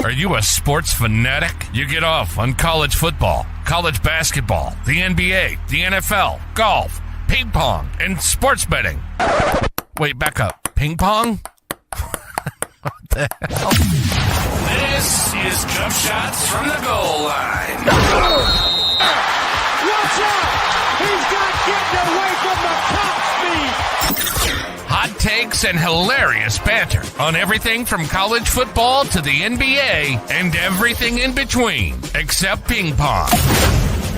Are you a sports fanatic? You get off on college football, college basketball, the NBA, the NFL, golf, ping pong, and sports betting. Wait, back up. Ping pong? What the hell? This is Jump Shots from the Goal Line. Watch out! He's not getting away from the top speed! Hot takes and hilarious banter on everything from college football to the NBA and everything in between, except ping pong.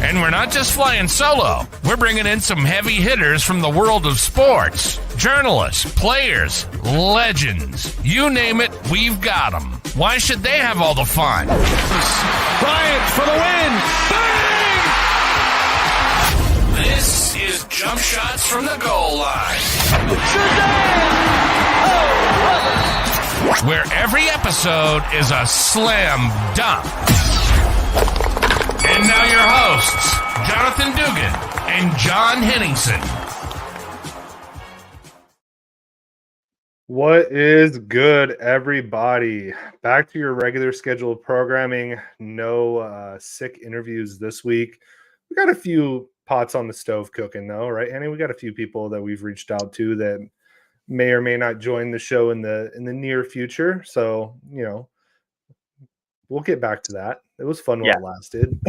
And we're not just flying solo. We're bringing in some heavy hitters from the world of sports. Journalists, players, legends. You name it, we've got them. Why should they have all the fun? Bryant for the win! Bang! This is Jump Shots from the Goal Line. Where every episode is a slam dunk. And now your hosts, Jonathan Dugan and John Henningsen. What is good, everybody? Back to your regular scheduled programming. No sick interviews this week. We got a few pots on the stove cooking, though, right, Annie? We got a few people that we've reached out to that may or may not join the show in the near future. So, you know, we'll get back to that. It was fun while it lasted.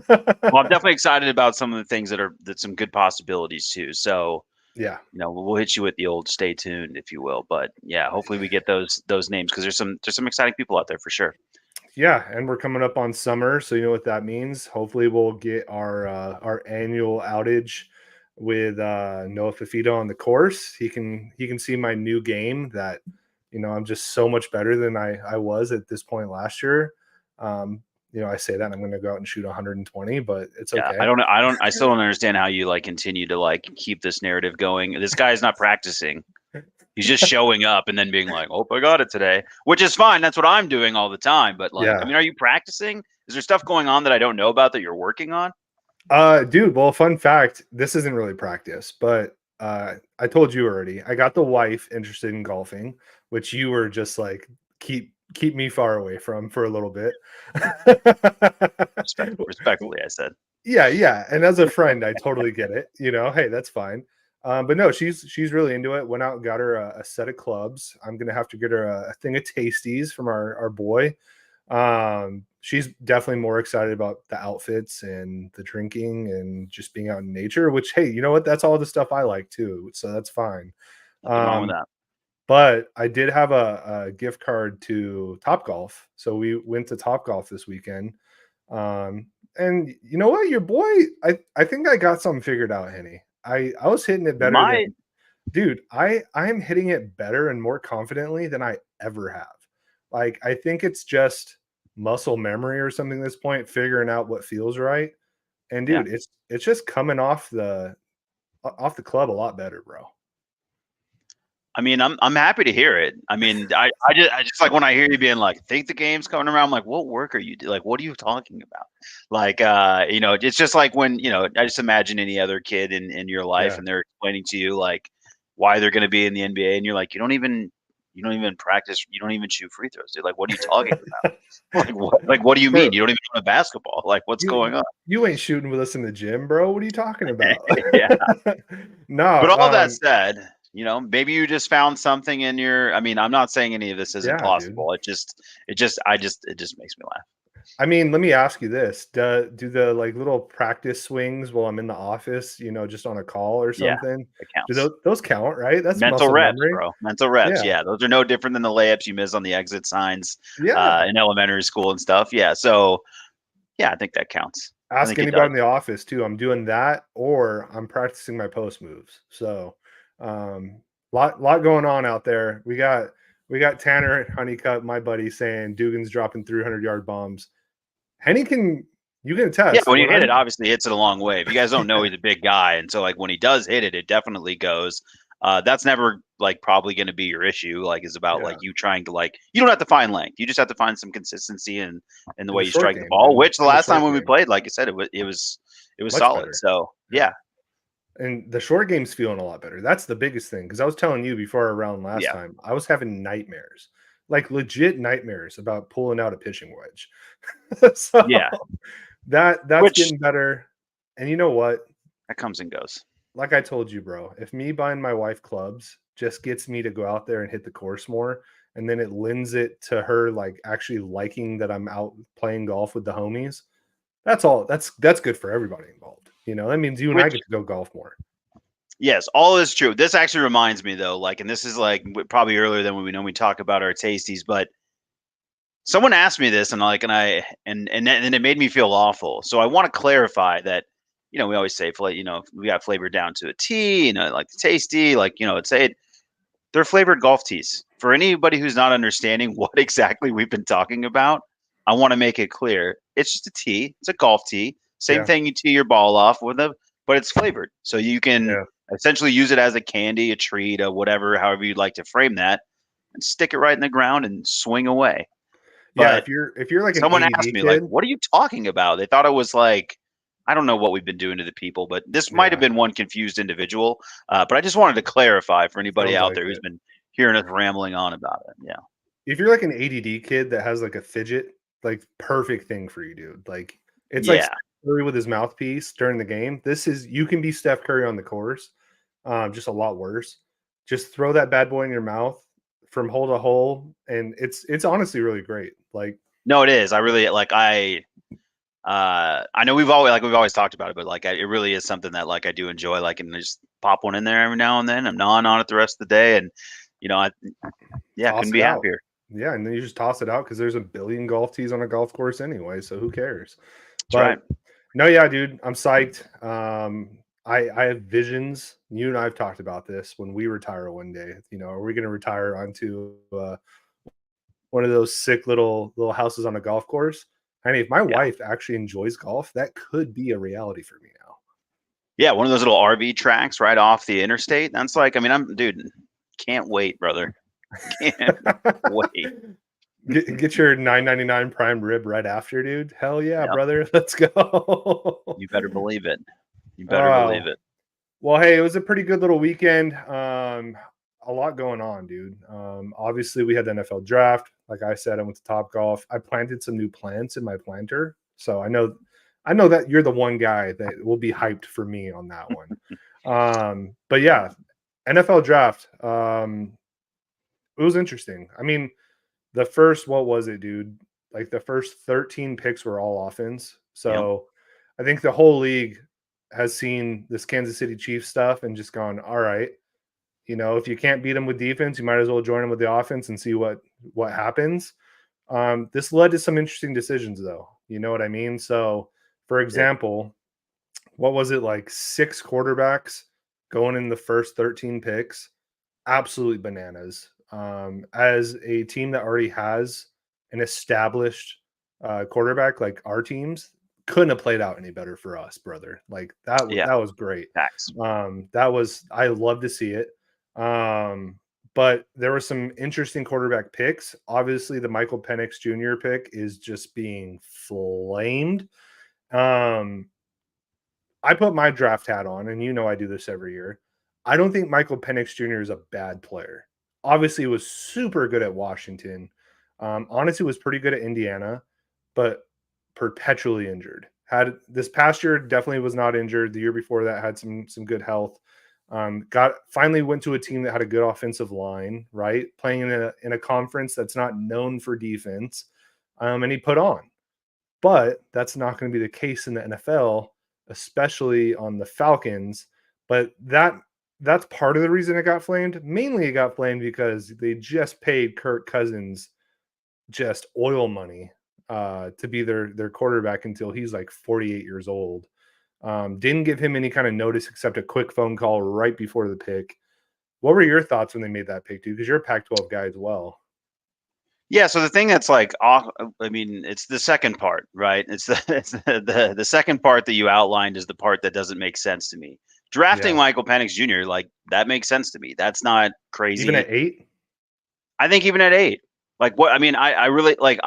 Well, I'm definitely excited about some of the things that's some good possibilities too. So, yeah, you know, we'll hit you with the old stay tuned, if you will. But yeah, hopefully we get those names because there's some exciting people out there for sure. Yeah, and we're coming up on summer, so you know what that means. Hopefully, we'll get our annual outage with Noah Fifito on the course. He can see my new game that, you know, I'm just so much better than I was at this point last year. You know, I say that and I'm going to go out and shoot 120, but it's okay. I still don't understand how you continue to keep this narrative going. This guy's not practicing. He's just showing up and then being like, "Oh, I got it today," which is fine. That's what I'm doing all the time. But I mean, are you practicing? Is there stuff going on that I don't know about that you're working on? Dude, well, fun fact, this isn't really practice, but I told you already. I got the wife interested in golfing, which you were just like, keep me far away from for a little bit. Respectfully, I said. Yeah. And as a friend, I totally get it. You know, hey, that's fine. But no, she's really into it. Went out and got her a set of clubs. I'm gonna have to get her a thing of tasties from our boy. She's definitely more excited about the outfits and the drinking and just being out in nature. Which, hey, you know what? That's all the stuff I like too. So that's fine. Nothing wrong with that. But I did have a gift card to Topgolf. So we went to Topgolf this weekend. And you know what? Your boy, I think I got something figured out, Henny. I was hitting it better. Dude, I am hitting it better and more confidently than I ever have. Like, I think it's just muscle memory or something at this point, figuring out what feels right. And dude, it's just coming off the club a lot better, bro. I mean, I'm happy to hear it. I mean, I just like when I hear you being like, think the game's coming around. I'm like, what work are you doing? Like, what are you talking about? Like, you know, it's just like when, you know, I just imagine any other kid in your life and they're explaining to you like why they're going to be in the NBA. And you're like, you don't even practice. You don't even shoot free throws, dude. Like, what are you talking about? what do you mean? You don't even play basketball? Like, what's going on? You ain't shooting with us in the gym, bro. What are you talking about? No. But all that said, you know, maybe you just found something in your. I mean, I'm not saying any of this isn't possible. Dude. It just makes me laugh. I mean, let me ask you this: do the like little practice swings while I'm in the office, you know, just on a call or something? Yeah, do those count, right? That's mental reps, memory. bro. Mental reps. Yeah, those are no different than the layups you miss on the exit signs in elementary school and stuff. Yeah, so I think that counts. Ask anybody in the office too. I'm doing that, or I'm practicing my post moves. So. Lot going on out there. We got Tanner Honeycutt, my buddy, saying Dugan's dropping 300-yard bombs. Henny you can attest. Yeah, when you hit it, obviously hits it a long way. If you guys don't know, he's a big guy, and so like when he does hit it, it definitely goes. That's never like probably going to be your issue. Like is about like you trying to you don't have to find length. You just have to find some consistency in the way you strike the ball. Which the last time when we played, like I said, it was solid. Better. So yeah. And the short game's feeling a lot better. That's the biggest thing. Because I was telling you before our round last time, I was having nightmares. like legit nightmares about pulling out a pitching wedge. So Yeah. that's Which getting better. And you know what? that comes and goes. Like I told you, bro, if me buying my wife clubs just gets me to go out there and hit the course more, and then it lends it to her like actually liking that I'm out playing golf with the homies, that's all. That's good for everybody involved. You know, that means you and I Which get to go golf more. Yes, all is true. This actually reminds me though, like, and this is like probably earlier than when we talk about our tasties, but someone asked me this, and like, and it made me feel awful. So I want to clarify that, we always say, we got flavored down to a T, like the tasty, like, they're flavored golf teas. For anybody who's not understanding what exactly we've been talking about, I want to make it clear. It's just a tea. It's a golf tee. Same Yeah. thing you tee your ball off with, but it's flavored. So you can essentially use it as a candy, a treat, a whatever, however you'd like to frame that, and stick it right in the ground and swing away. Yeah, But if you're like an someone ADD asked me, kid, like, what are you talking about? They thought it was like, I don't know what we've been doing to the people, but this might have been one confused individual. But I just wanted to clarify for anybody sounds out like there who's it. been hearing us rambling on about it. Yeah. If you're like an ADD kid that has like a fidget, like perfect thing for you, dude. Like it's like Yeah. Steph Curry with his mouthpiece during the game. You can be Steph Curry on the course, just a lot worse. Just throw that bad boy in your mouth from hole to hole, and it's honestly really great. Like No, it is. I really like. I know we've always talked about it, but like it really is something that like I do enjoy. Like, and just pop one in there every now and then. I'm gnawing on it the rest of the day, and couldn't be happier. Yeah, and then you just toss it out because there's a billion golf tees on a golf course anyway, so who cares? That's right. No, yeah, dude, I'm psyched. I have visions. You and I have talked about this when we retire one day. Are we going to retire onto one of those sick little houses on a golf course? I mean, if my wife actually enjoys golf, that could be a reality for me now. Yeah, one of those little RV tracks right off the interstate. That's like, I mean, can't wait, brother. Can't wait. Get your $9.99 prime rib right after, dude. Hell yeah, brother. Let's go. You better believe it. You better believe it. Well, hey, it was a pretty good little weekend. A lot going on, dude. Obviously, we had the NFL draft. Like I said, I went to Topgolf. I planted some new plants in my planter. So I know that you're the one guy that will be hyped for me on that one. But yeah, NFL draft. It was interesting. I mean, the first, what was it, dude? Like the first 13 picks were all offense. So I think the whole league has seen this Kansas City Chiefs stuff and just gone, all right, if you can't beat them with defense, you might as well join them with the offense and see what happens. This led to some interesting decisions, though. You know what I mean? So, for example, what was it, like 6 quarterbacks going in the first 13 picks? Absolutely bananas. As a team that already has an established quarterback like our teams, couldn't have played out any better for us, brother. Like that was great. Facts. I love to see it. But there were some interesting quarterback picks. Obviously, the Michael Penix Jr. pick is just being flamed. I put my draft hat on, and I do this every year. I don't think Michael Penix Jr. is a bad player. Obviously, he was super good at Washington. Honestly, was pretty good at Indiana, but perpetually injured. Had this past year definitely was not injured. The year before that had some good health. Finally went to a team that had a good offensive line, right? Playing in a conference that's not known for defense, and he put on. But that's not going to be the case in the NFL, especially on the Falcons. But that's part of the reason it got flamed. Mainly it got flamed because they just paid Kirk Cousins just oil money to be their quarterback until he's like 48 years old. Didn't give him any kind of notice except a quick phone call right before the pick. What were your thoughts when they made that pick, dude? Because you're a Pac-12 guy as well. Yeah, so the thing that's like, I mean, it's the second part, right? It's the second part that you outlined is the part that doesn't make sense to me. Drafting Michael Penix Jr., like, that makes sense to me. That's not crazy. Even at 8? I think even at 8. Like, what? I mean, I really, like,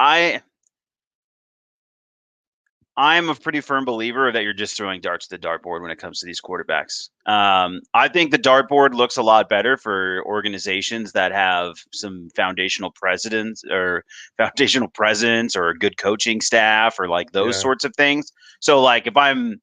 I'm a pretty firm believer that you're just throwing darts to the dartboard when it comes to these quarterbacks. I think the dartboard looks a lot better for organizations that have some foundational presidents or a good coaching staff or like those Yeah. sorts of things. So like if I'm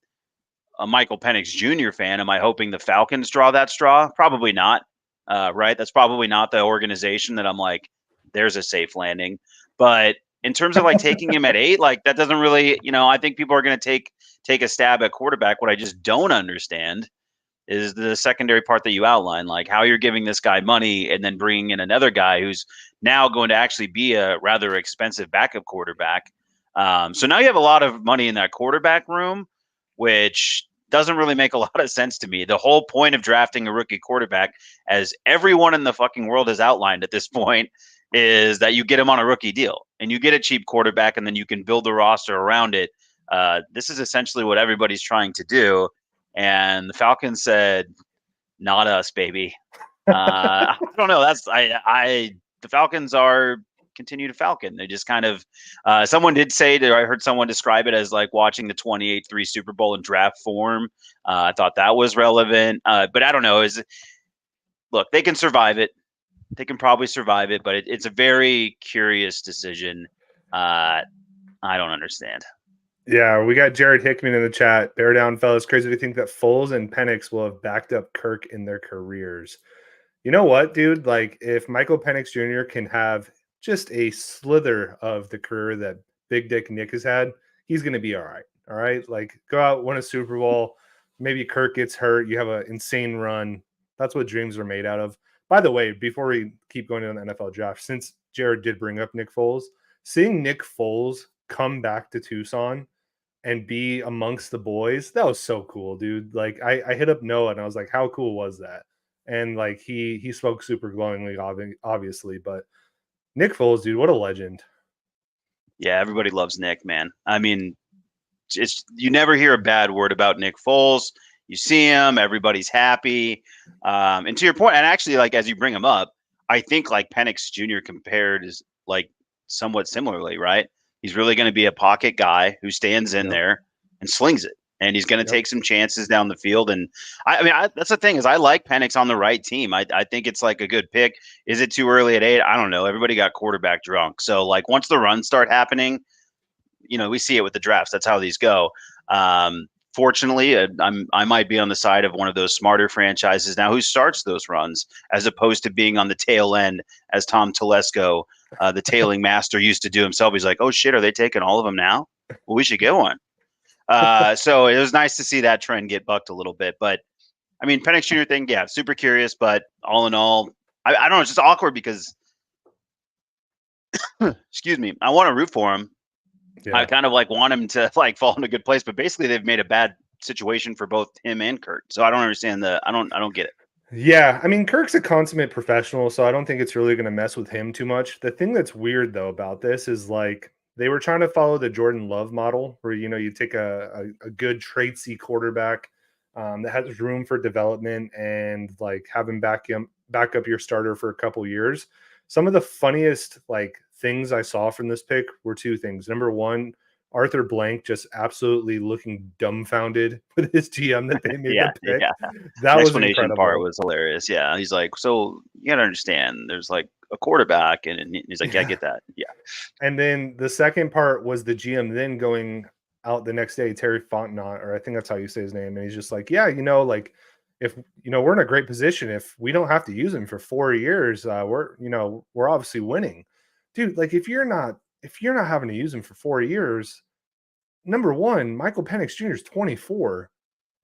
a Michael Penix Jr. fan, am I hoping the Falcons draw that straw? Probably not. Right? That's probably not the organization that I'm like, there's a safe landing. But in terms of like taking him at 8, like that doesn't really, I think people are going to take a stab at quarterback. What I just don't understand is the secondary part that you outlined, like how you're giving this guy money and then bringing in another guy who's now going to actually be a rather expensive backup quarterback. So now you have a lot of money in that quarterback room, which doesn't really make a lot of sense to me. The whole point of drafting a rookie quarterback, as everyone in the fucking world has outlined at this point, is that you get him on a rookie deal and you get a cheap quarterback and then you can build the roster around it. This is essentially what everybody's trying to do. And the Falcons said, not us, baby. I don't know. The Falcons are continue to Falcon. They just kind of, someone did say that I heard someone describe it as like watching the 28-3 Super Bowl in draft form. I thought that was relevant, but I don't know. Look, they can survive it. They can probably survive it, but it's a very curious decision. I don't understand. Yeah, we got Jared Hickman in the chat. Bear down, fellas. Crazy to think that Foles and Penix will have backed up Kirk in their careers. You know what, dude? Like, if Michael Penix Jr. can have just a slither of the career that Big Dick Nick has had, he's going to be all right. All right? Like, go out, win a Super Bowl. Maybe Kirk gets hurt. You have an insane run. That's what dreams are made out of. By the way, before we keep going on the NFL draft, since Jared did bring up Nick Foles, seeing Nick Foles come back to Tucson and be amongst the boys, that was so cool, dude. Like, I hit up Noah and I was like, how cool was that? And like he spoke super glowingly, obviously, but Nick Foles, dude, what a legend. Yeah, everybody loves Nick, man. I mean, you never hear a bad word about Nick Foles. You see him, everybody's happy. And to your point, and actually, like as you bring him up, I think like Penix Jr. compared is like somewhat similarly, right? He's really going to be a pocket guy who stands in there and slings it. And he's going to take some chances down the field. And I mean, that's the thing is I like Penix on the right team. I think it's like a good pick. Is it too early at 8? I don't know. Everybody got quarterback drunk. So like once the runs start happening, we see it with the drafts. That's how these go. Fortunately, I might be on the side of one of those smarter franchises now who starts those runs as opposed to being on the tail end as Tom Telesco, the tailing master, used to do himself. He's like, oh shit, are they taking all of them now? Well, we should get one. So it was nice to see that trend get bucked a little bit. But I mean, Penix Jr. thing, yeah, super curious. But all in all, I don't know. It's just awkward because, excuse me, I want to root for him. Yeah. I kind of like want him to like fall in a good place, but basically they've made a bad situation for both him and Kirk. So I don't understand I don't get it. Yeah, I mean, Kirk's a consummate professional, so I don't think it's really going to mess with him too much. The thing that's weird though about this is like they were trying to follow the Jordan Love model, where you take a good traitsy quarterback that has room for development and like have him back up your starter for a couple years. Some of the funniest like things I saw from this pick were two things. Number one, Arthur Blank just absolutely looking dumbfounded with his GM that they made the pick. Yeah. That the was explanation incredible. Part was hilarious. Yeah, he's like, so you gotta understand, there's like a quarterback, and he's like, yeah, I get that. Yeah. And then the second part was the GM then going out the next day, Terry Fontenot, or I think that's how you say his name, and he's just like, yeah, like if we're in a great position, if we don't have to use him for 4 years, we're obviously winning. Dude, like if you're not having to use him for 4 years, number one, Michael Penix Jr. is 24.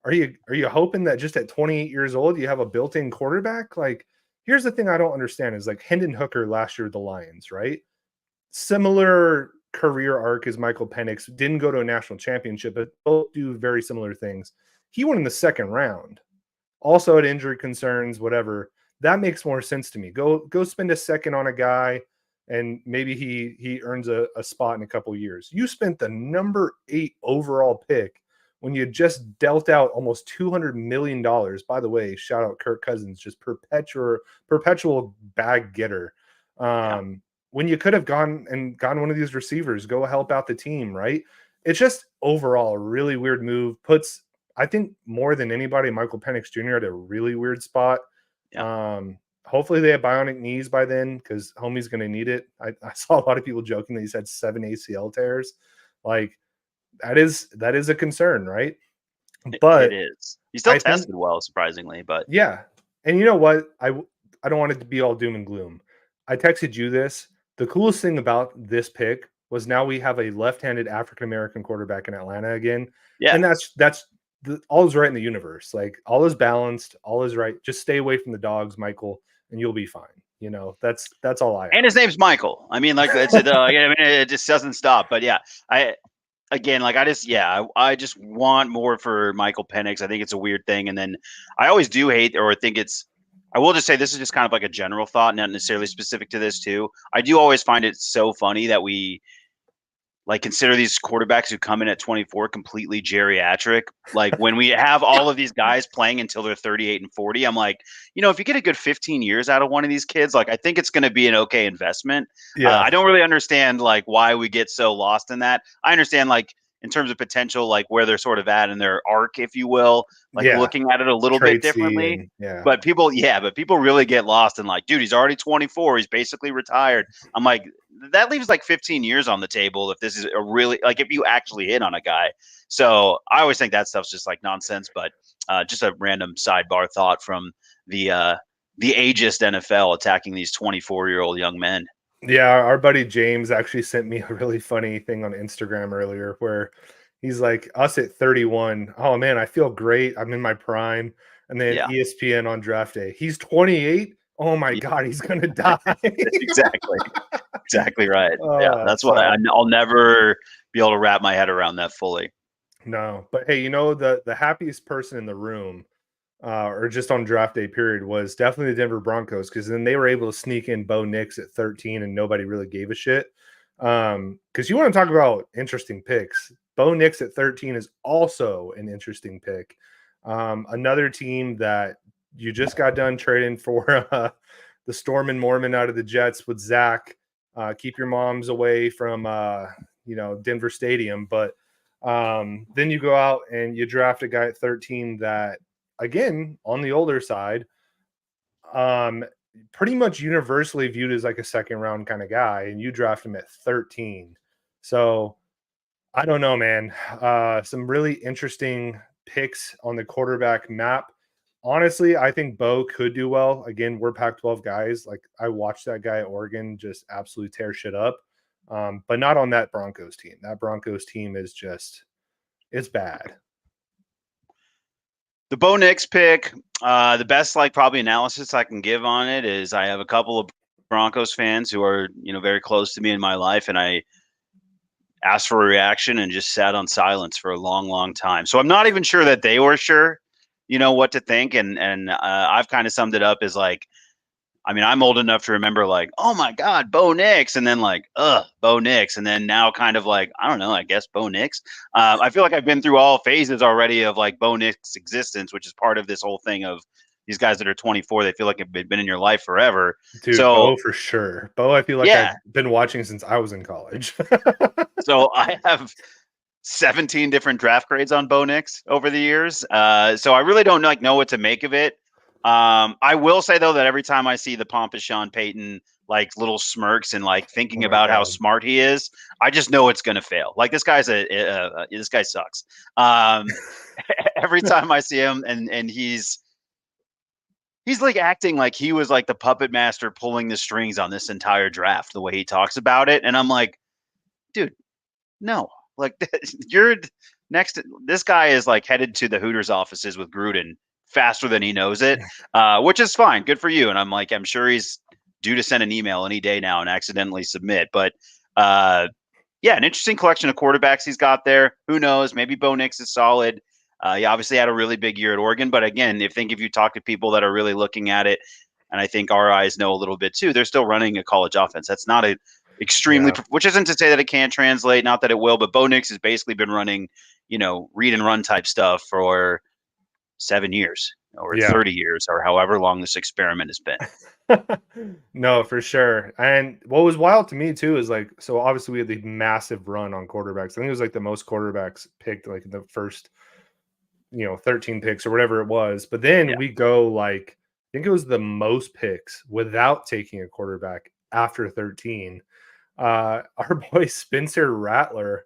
Are you hoping that just at 28 years old you have a built-in quarterback? Like, here's the thing I don't understand is like Hendon Hooker last year with the Lions, right? Similar career arc as Michael Penix, didn't go to a national championship, but both do very similar things. He went in the second round. Also had injury concerns, whatever. That makes more sense to me. Go spend a second on a guy and maybe he earns a spot in a couple of years. You spent the number 8 overall pick when you just dealt out almost $200 million. By the way, shout out Kirk Cousins, just perpetual bag getter. When you could have gone one of these receivers, go help out the team, right? it's just overall a really weird move. Puts, I think, more than anybody, Michael Penix Jr. at a really weird spot. Yeah. Hopefully they have bionic knees by then because homie's going to need it. I saw a lot of people joking that he's had 7 ACL tears. Like that is a concern, right? But it is. He still I think- tested well, surprisingly, but yeah. And you know what? I don't want it to be all doom and gloom. I texted you this. The coolest thing about this pick was now we have a left-handed African-American quarterback in Atlanta again. yeah, And all is right in the universe. Like all is balanced, all is right. Just stay away from the dogs, Michael, and you'll be fine. You know, that's all I and his name's Michael. I mean, like it's I mean, it just doesn't stop. But yeah, I just want more for Michael Penix. I think it's a weird thing, and then I always do hate or think it's. I will just say this is just kind of like a general thought, not necessarily specific to this too. I do always find it so funny that we like consider these quarterbacks who come in at 24 completely geriatric. Like when we have all of these guys playing until they're 38 and 40, I'm like, if you get a good 15 years out of one of these kids, like I think it's going to be an okay investment. Yeah. I don't really understand like why we get so lost in that. I understand like in terms of potential, like where they're sort of at in their arc, if you will, like looking at it a little bit differently. But people really get lost in like, dude, he's already 24. He's basically retired. I'm like, that leaves like 15 years on the table if this is a really like if you actually hit on a guy. So I always think that stuff's just like nonsense. But just a random sidebar thought from the ageist NFL attacking these 24-year-old young men. Yeah, our buddy James actually sent me a really funny thing on Instagram earlier where he's like, us at 31, oh man, I feel great. I'm in my prime. And then ESPN on draft day, he's 28. Oh my God, he's going to die. Exactly right. Yeah, that's why I'll never be able to wrap my head around that fully. No, but hey, the happiest person in the room or just on draft day period was definitely the Denver Broncos because then they were able to sneak in Bo Nix at 13 and nobody really gave a shit. Because you want to talk about interesting picks. Bo Nix at 13 is also an interesting pick. Another team that you just got done trading for the Storm and Mormon out of the Jets with Zach. Keep your moms away from Denver Stadium. But then you go out and you draft a guy at 13 that, again, on the older side, pretty much universally viewed as like a second round kind of guy, and you draft him at 13. So I don't know, man. Some really interesting picks on the quarterback map. Honestly, I think Bo could do well. Again, we're Pac-12 guys. Like I watched that guy at Oregon just absolutely tear shit up. But not on that Broncos team. That Broncos team is just, it's bad. The Bo Nix pick, the best probably analysis I can give on it is I have a couple of Broncos fans who are, very close to me in my life, and I asked for a reaction and just sat on silence for a long, long time. So I'm not even sure that they were sure, what to think. And I've kind of summed it up as like, I mean, I'm old enough to remember like, oh my God, Bo Nix. And then like, Bo Nix. And then now kind of like, I don't know, I guess Bo Nix. I feel like I've been through all phases already of like Bo Nix existence, which is part of this whole thing of these guys that are 24. They feel like they've been in your life forever. Dude, so, Bo for sure. Bo, I feel like I've been watching since I was in college. So I have 17 different draft grades on Bo Nix over the years. So I really don't know what to make of it. I will say though that every time I see the pompous Sean Payton like little smirks and like thinking about how smart he is, I just know it's gonna fail. Like this guy's this guy sucks. Every time I see him and he's like acting like he was like the puppet master pulling the strings on this entire draft, the way he talks about it, and I'm like, dude, no, like you're next. This guy is like headed to the Hooters offices with Gruden faster than he knows it, which is fine. Good for you. And I'm like, I'm sure he's due to send an email any day now and accidentally submit. But an interesting collection of quarterbacks he's got there. Who knows? Maybe Bo Nix is solid. He obviously had a really big year at Oregon. But again, if you talk to people that are really looking at it, and I think our eyes know a little bit too, they're still running a college offense. That's not a extremely, which isn't to say that it can't translate, not that it will, but Bo Nix has basically been running, read and run type stuff for 7 years. or Yeah. 30 years or however long this experiment has been. No, for sure. And what was wild to me too is like, so obviously we had the massive run on quarterbacks. I think it was like the most quarterbacks picked like in the first, 13 picks or whatever it was. But then Yeah. we go like, I think it was the most picks without taking a quarterback after 13. Our boy Spencer Rattler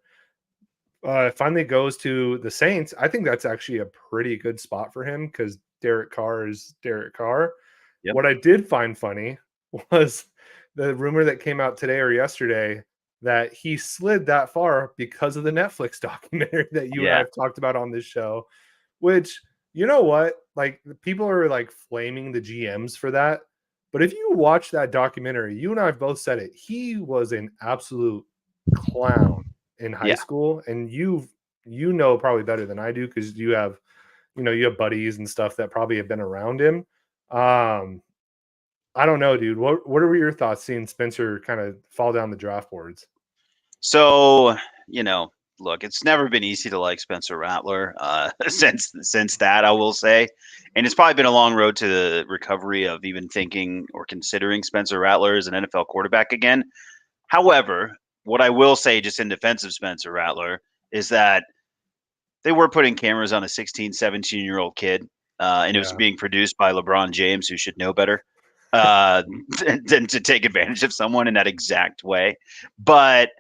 finally goes to the Saints. I think that's actually a pretty good spot for him because Derek Carr is Derek Carr. Yep. What I did find funny was the rumor that came out today or yesterday that he slid that far because of the Netflix documentary that you and I have talked about on this show, which, you know what? Like, people are like flaming the GMs for that. But if you watch that documentary, you and I have both said it. He was an absolute clown in high school, and you know probably better than I do because you have buddies and stuff that probably have been around him. I don't know, dude. What are your thoughts seeing Spencer kind of fall down the draft boards? So, look, it's never been easy to like Spencer Rattler since that, I will say. And it's probably been a long road to the recovery of even thinking or considering Spencer Rattler as an NFL quarterback again. However, what I will say just in defense of Spencer Rattler is that they were putting cameras on a 16, 17-year-old kid, and it was being produced by LeBron James, who should know better than to take advantage of someone in that exact way. But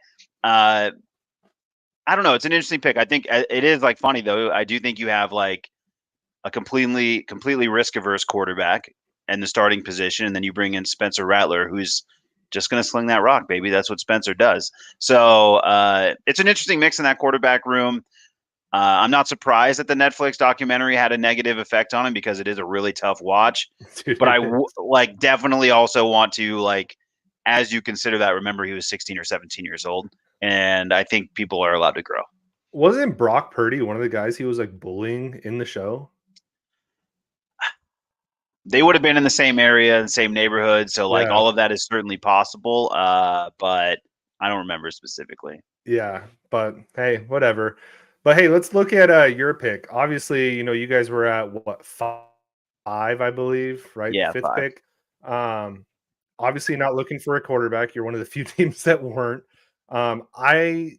I don't know. It's an interesting pick. I think it is like funny though. I do think you have like a completely risk averse quarterback and the starting position, and then you bring in Spencer Rattler, who's just going to sling that rock, baby. That's what Spencer does. So it's an interesting mix in that quarterback room. I'm not surprised that the Netflix documentary had a negative effect on him because it is a really tough watch. Dude, but I definitely also want to as you consider that, remember he was 16 or 17 years old. And I think people are allowed to grow. Wasn't Brock Purdy one of the guys he was like bullying in the show? They would have been in the same area, the same neighborhood. So all of that is certainly possible. But I don't remember specifically. Yeah, but hey, whatever. But hey, let's look at your pick. Obviously, you guys were at what, 5, I believe, right? Yeah, 5th 5. pick. Obviously not looking for a quarterback. You're one of the few teams that weren't. I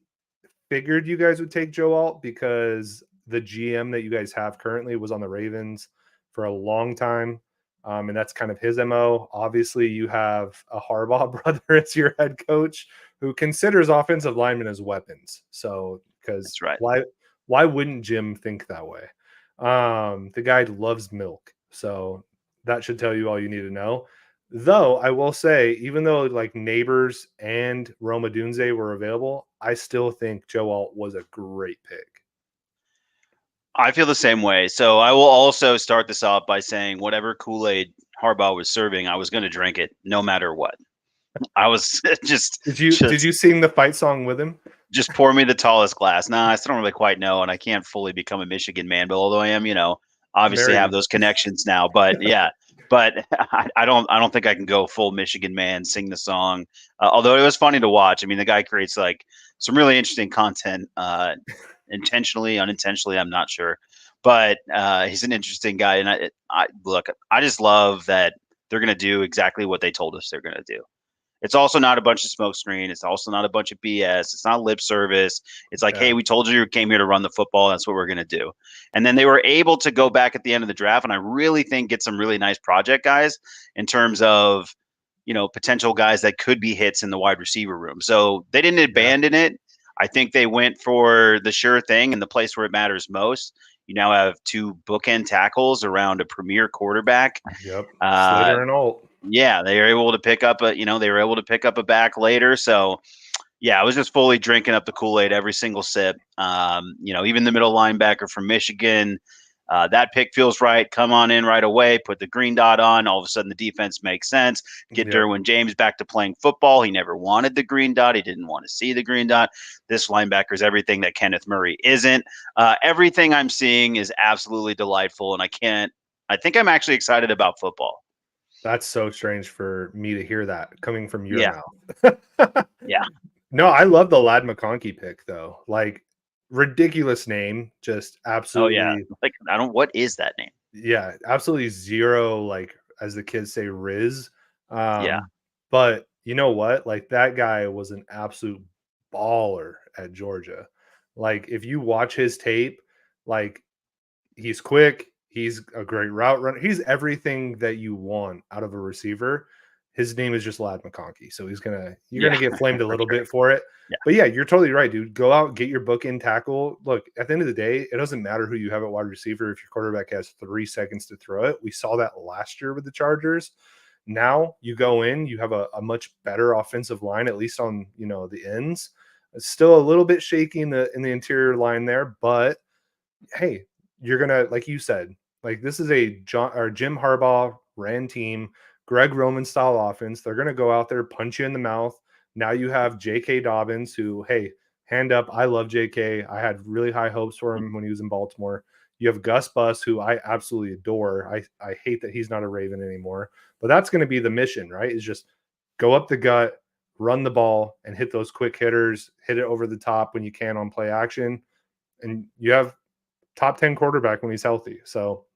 figured you guys would take Joe Alt because the GM that you guys have currently was on the Ravens for a long time. And that's kind of his MO. Obviously, you have a Harbaugh brother as your head coach who considers offensive linemen as weapons. So, because why wouldn't Jim think that way? The guy loves milk. So that should tell you all you need to know. Though I will say, even though like Neighbors and Rome Odunze were available, I still think Joe Alt was a great pick. I feel the same way. So I will also start this off by saying whatever Kool-Aid Harbaugh was serving, I was going to drink it no matter what. I was just. Did you sing the fight song with him? Just pour me the tallest glass. Nah, I still don't really quite know, and I can't fully become a Michigan man. But although I am, obviously have those connections now. But yeah, but I don't think I can go full Michigan man, sing the song. Although it was funny to watch. I mean, the guy creates like some really interesting content. Intentionally, unintentionally, I'm not sure, but he's an interesting guy. And I just love that they're going to do exactly what they told us they're going to do. It's also not a bunch of smokescreen. It's also not a bunch of BS. It's not lip service. It's like, hey, we told you came here to run the football. That's what we're going to do. And then they were able to go back at the end of the draft, and I really think get some really nice project guys in terms of, potential guys that could be hits in the wide receiver room. So they didn't abandon it. I think they went for the sure thing and the place where it matters most. You now have 2 bookend tackles around a premier quarterback. Yep. Slater and Alt. Yeah, they were able to pick up a back later. So yeah, I was just fully drinking up the Kool-Aid every single sip. Even the middle linebacker from Michigan, that pick feels right. Come on in right away. Put the green dot on. All of a sudden, the defense makes sense. Get Derwin James back to playing football. He never wanted the green dot. He didn't want to see the green dot. This linebacker is everything that Kenneth Murray isn't. Everything I'm seeing is absolutely delightful, and I think I'm actually excited about football. That's so strange for me to hear that coming from your mouth. Yeah. No, I love the Ladd McConkey pick though. Like, ridiculous name, just absolutely. Oh yeah. What is that name? Yeah, absolutely zero, like, as the kids say, riz. Yeah. But you know what? Like, that guy was an absolute baller at Georgia. Like, if you watch his tape, like, he's quick, he's a great route runner, he's everything that you want out of a receiver. His name is just Lad McConkey, so you're Yeah. gonna get flamed a For little sure. bit for it. Yeah. But yeah, you're totally right, dude. Go out, get your book in tackle. Look, at the end of the day, it doesn't matter who you have at wide receiver if your quarterback has 3 seconds to throw it. We saw that last year with the Chargers. Now you go in, you have a much better offensive line, at least on the ends. It's still a little bit shaky in the interior line there, but hey, you're gonna, like you said, like this is a Jim Harbaugh ran team, Greg Roman style offense. They're gonna go out there, punch you in the mouth. Now you have J.K. Dobbins, who, hey, hand up, I love J.K. I had really high hopes for him when he was in Baltimore. You have Gus Bus, who I absolutely adore. I hate that he's not a Raven anymore, but that's going to be the mission, right? Is just go up the gut, run the ball, and hit those quick hitters, hit it over the top when you can on play action, and you have top 10 quarterback when he's healthy. So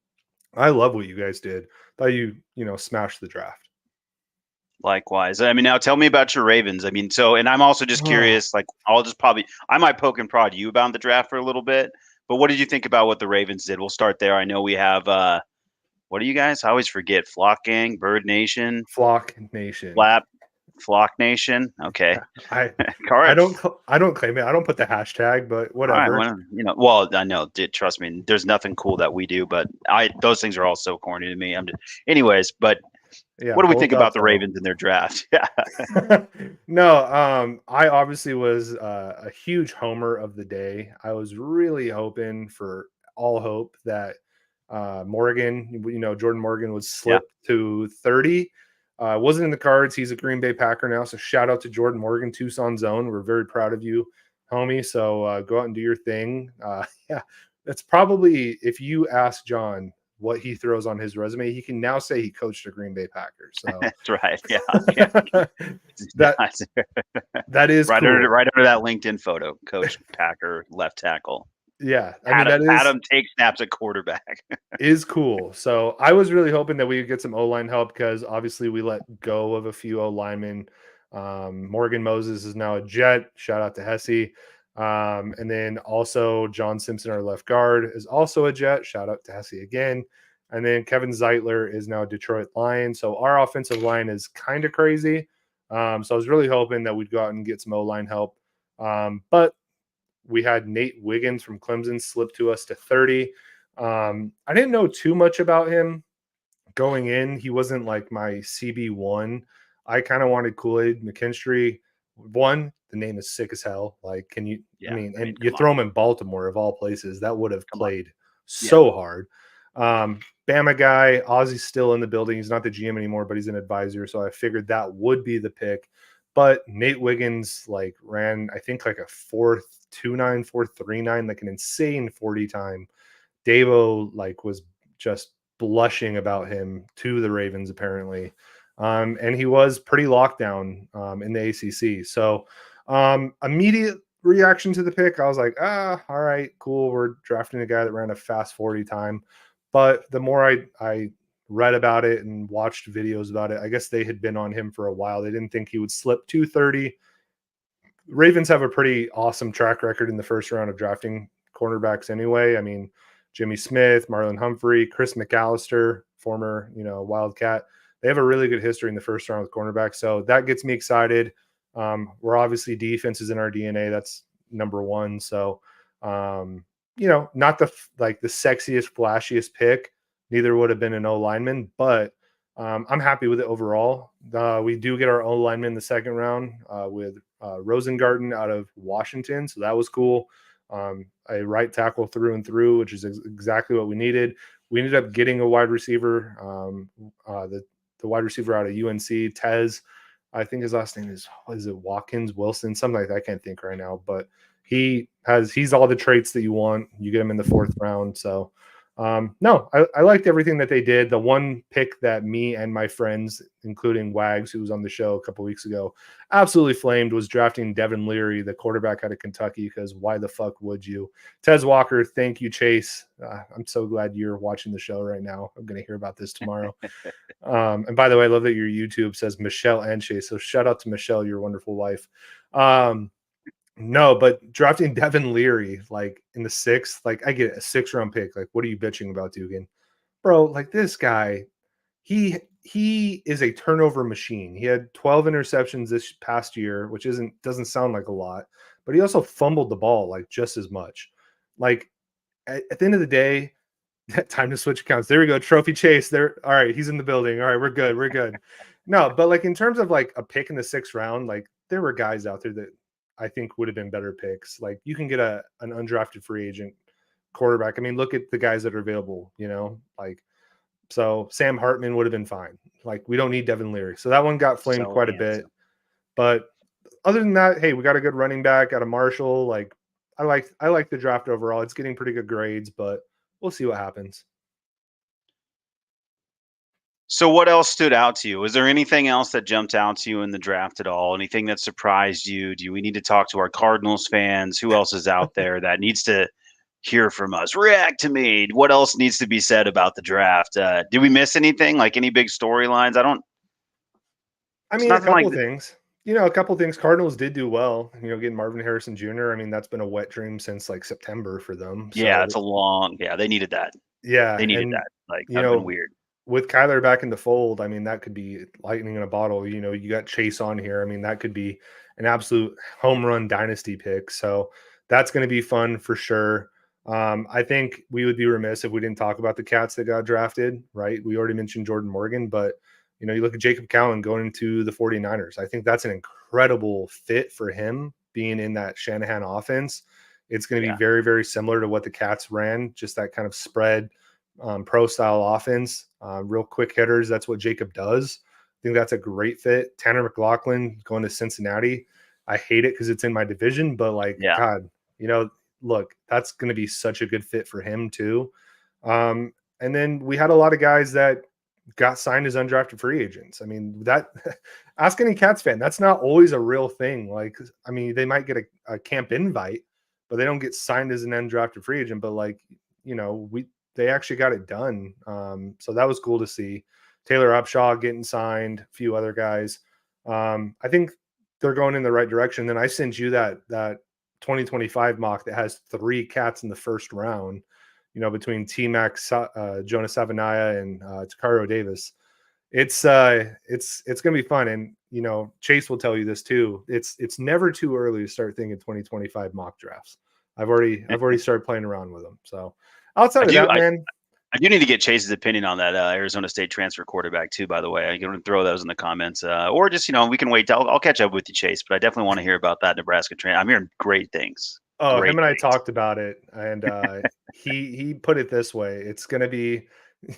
I love what you guys did. Thought you smashed the draft. Likewise. I mean, now tell me about your Ravens. I mean, and I'm also just curious, like I might poke and prod you about the draft for a little bit, but what did you think about what the Ravens did? We'll start there. I know we have, what are you guys? I always forget. Flock Gang, Bird Nation, Flock Nation. Flock Nation. Okay. I Correct. I don't claim it. I don't put the hashtag, but whatever. All right, well, I know, trust me, there's nothing cool that we do, but those things are all so corny to me. Anyways, but Yeah, what do we think about the Ravens in their draft? Yeah. No, I obviously was a huge homer of the day. I was really hoping for all hope that Morgan, Jordan Morgan would slip to 30. Wasn't in the cards. He's a Green Bay Packer now. So shout out to Jordan Morgan, Tucson Zone. We're very proud of you, homie. So go out and do your thing. Yeah, that's probably, if you ask John what he throws on his resume, he can now say he coached the Green Bay Packers. So that's right. Yeah. that is right cool. Right under that LinkedIn photo, Coach Packer left tackle. Yeah, Adam take snaps at quarterback. Is cool. So I was really hoping that we would get some O-line help because obviously we let go of a few O-linemen. Morgan Moses is now a Jet. Shout out to Hesse. And then also John Simpson, our left guard, is also a Jet. Shout out to Hesse again. And then Kevin Zeitler is now a Detroit Lion. So our offensive line is kind of crazy. So I was really hoping that we'd go out and get some O-line help. But we had Nate Wiggins from Clemson slip to us to 30. I didn't know too much about him going in. He wasn't like my CB1. I kind of wanted Kool-Aid McKinstry. One, the name is sick as hell. Like, can you? Yeah, and you throw him in Baltimore of all places. That would have played so hard. Bama guy, Ozzy's still in the building. He's not the GM anymore, but he's an advisor. So I figured that would be the pick. But Nate Wiggins ran, I think, like a 4.29, 4.39, like an insane 40 time. Davo was just blushing about him to the Ravens apparently. And he was pretty locked down in the ACC. So immediate reaction to the pick, I was like, all right, cool. We're drafting a guy that ran a fast 40 time. But the more I read about it and watched videos about it, I guess they had been on him for a while. They didn't think he would slip to 30. Ravens have a pretty awesome track record in the first round of drafting cornerbacks anyway. I mean, Jimmy Smith, Marlon Humphrey, Chris McAllister, former, Wildcat. They have a really good history in the first round with cornerbacks. So that gets me excited. We're obviously defense is in our DNA. That's number one. So, not the sexiest, flashiest pick. Neither would have been an O-lineman, but I'm happy with it overall. We do get our O-lineman in the second round with Rosengarten out of Washington. So that was cool. A right tackle through and through, which is exactly what we needed. We ended up getting a wide receiver, the wide receiver out of UNC, Tez. I think his last name is it Watkins, Wilson, something like that. I can't think right now, but he's all the traits that you want. You get him in the fourth round. So No, I liked everything that they did. The one pick that me and my friends, including Wags, who was on the show a couple weeks ago, absolutely flamed was drafting Devin Leary, the quarterback out of Kentucky, because why the fuck would you? Tez Walker, thank you, Chase. I'm so glad you're watching the show right now. I'm going to hear about this tomorrow. And by the way, I love that your YouTube says Michelle and Chase. So shout out to Michelle, your wonderful wife. No, but drafting Devin Leary like in the 6th, like I get it, a 6th-round pick. Like, what are you bitching about, Dugan? Bro, like this guy, he is a turnover machine. He had 12 interceptions this past year, which doesn't sound like a lot, but he also fumbled the ball like just as much. Like at the end of the day, time to switch accounts. There we go. Trophy Chase. There. All right, he's in the building. All right, we're good. We're good. No, but like in terms of like a pick in the 6th round, like there were guys out there that I think would have been better picks. Like you can get an undrafted free agent quarterback. I mean, look at the guys that are available, like so Sam Hartman would have been fine. Like we don't need Devin Leary. So that one got flamed quite a bit. But other than that, hey, we got a good running back out of Marshall. Like I like the draft overall. It's getting pretty good grades, but we'll see what happens. So what else stood out to you? Was there anything else that jumped out to you in the draft at all? Anything that surprised you? Do we need to talk to our Cardinals fans? Who else is out there that needs to hear from us? React to me. What else needs to be said about the draft? Did we miss anything? Like any big storylines? I mean, a couple things. A couple things. Cardinals did do well. Getting Marvin Harrison Jr. I mean, that's been a wet dream since like September for them. So, yeah, it's a long. Yeah, they needed that. Yeah, they needed that. Like that's been weird. With Kyler back in the fold, I mean, that could be lightning in a bottle. You got Chase on here. I mean, that could be an absolute home run dynasty pick. So that's going to be fun for sure. I think we would be remiss if we didn't talk about the cats that got drafted, right? We already mentioned Jordan Morgan, but, you look at Jacob Cowan going into the 49ers. I think that's an incredible fit for him being in that Shanahan offense. It's going to be very, very similar to what the Cats ran, just that kind of spread pro style offense, real quick hitters. That's what Jacob does. I think that's a great fit. Tanner McLaughlin going to Cincinnati. I hate it because it's in my division, but God, look, that's going to be such a good fit for him too. And then we had a lot of guys that got signed as undrafted free agents. I mean, that ask any Cats fan, that's not always a real thing. Like, I mean, they might get a camp invite, but they don't get signed as an undrafted free agent. But they actually got it done. So that was cool to see. Taylor Upshaw getting signed, a few other guys. I think they're going in the right direction. Then I sent you that 2025 mock that has 3 Cats in the first round, between T-Mac, Jonas Savaiinaea, and Takaro Davis. It's going to be fun. And, Chase will tell you this too. It's never too early to start thinking 2025 mock drafts. I've already started playing around with them. So, outside of that, man, I do need to get Chase's opinion on that Arizona State transfer quarterback too. By the way, I can throw those in the comments, or just we can wait. I'll catch up with you, Chase. But I definitely want to hear about that Nebraska transfer. I'm hearing great things. Oh, him and I talked about it, and he put it this way: it's going to be.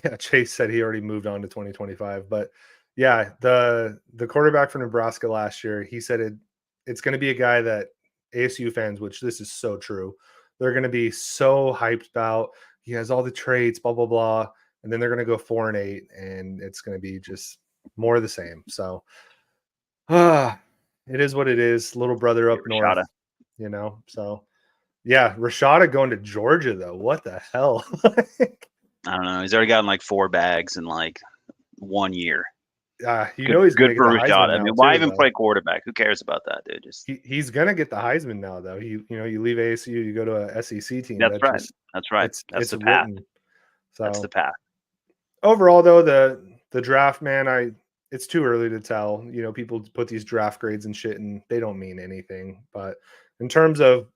Yeah, Chase said he already moved on to 2025, but yeah, the quarterback for Nebraska last year, he said it's going to be a guy that ASU fans, which this is so true, they're going to be so hyped about. He has all the traits, blah, blah, blah. And then they're going to go 4-8, and it's going to be just more of the same. So it is what it is. Little brother up north, So, yeah, Rashada going to Georgia, though. What the hell? I don't know. He's already gotten 4 bags in 1 year. He's good for Rashada. I mean, why even play quarterback? Who cares about that, dude? He's gonna get the Heisman now, though. You leave ASU, you go to a SEC team. That's right. That's right. That's the path. So that's the path. Overall, though, the draft, man, it's too early to tell. People put these draft grades and shit, and they don't mean anything. But in terms of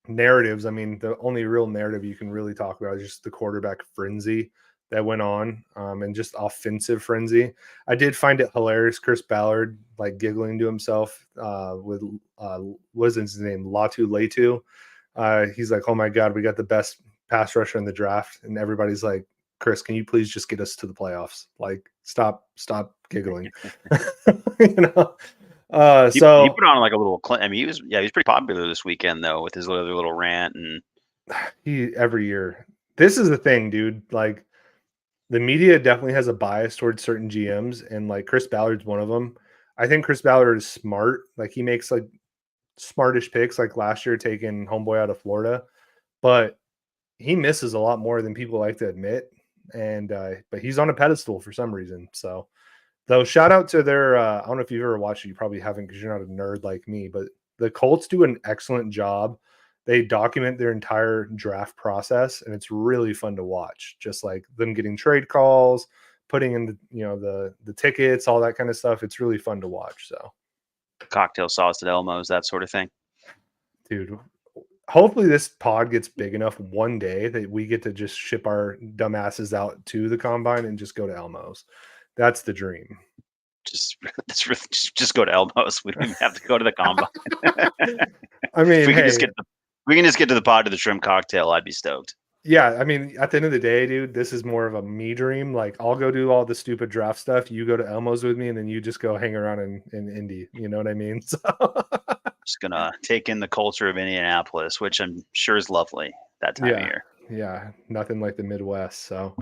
narratives, I mean, the only real narrative you can really talk about is just the quarterback frenzy that went on, and just offensive frenzy. I did find it hilarious. Chris Ballard giggling to himself with what is his name, Latu Letu. He's like, "Oh my God, we got the best pass rusher in the draft," and everybody's like, "Chris, can you please just get us to the playoffs? Stop giggling." He put on a little. I mean, he was pretty popular this weekend though with his little rant, and he every year. this is the thing, dude. Like, the media definitely has a bias towards certain GMs, and like Chris Ballard's one of them. I think Chris Ballard is smart. Like, he makes like smartish picks, like last year taking homeboy out of Florida, but he misses a lot more than people like to admit. And but he's on a pedestal for some reason. So though, shout out to their I don't know if you've ever watched it, you probably haven't because you're not a nerd like me, but the Colts do an excellent job. They document their entire draft process, and it's really fun to watch. Just like them getting trade calls, putting in the tickets, all that kind of stuff. It's really fun to watch. So, Cocktail sauce at Elmo's, that sort of thing. dude, hopefully this pod gets big enough one day that we get to just ship our dumbasses out to the combine and just go to Elmo's. That's the dream. Just go to Elmo's. We don't even have to go to the combine. I mean, if we can just get to the pod to the shrimp cocktail, I'd be stoked. Yeah, I mean, at the end of the day, dude, this is more of a me dream. Like, I'll go do all the stupid draft stuff. You go to Elmo's with me, and then you just go hang around in Indy. You know what I mean? So just gonna take in the culture of Indianapolis, which I'm sure is lovely that time of year. Yeah, nothing like the Midwest. So,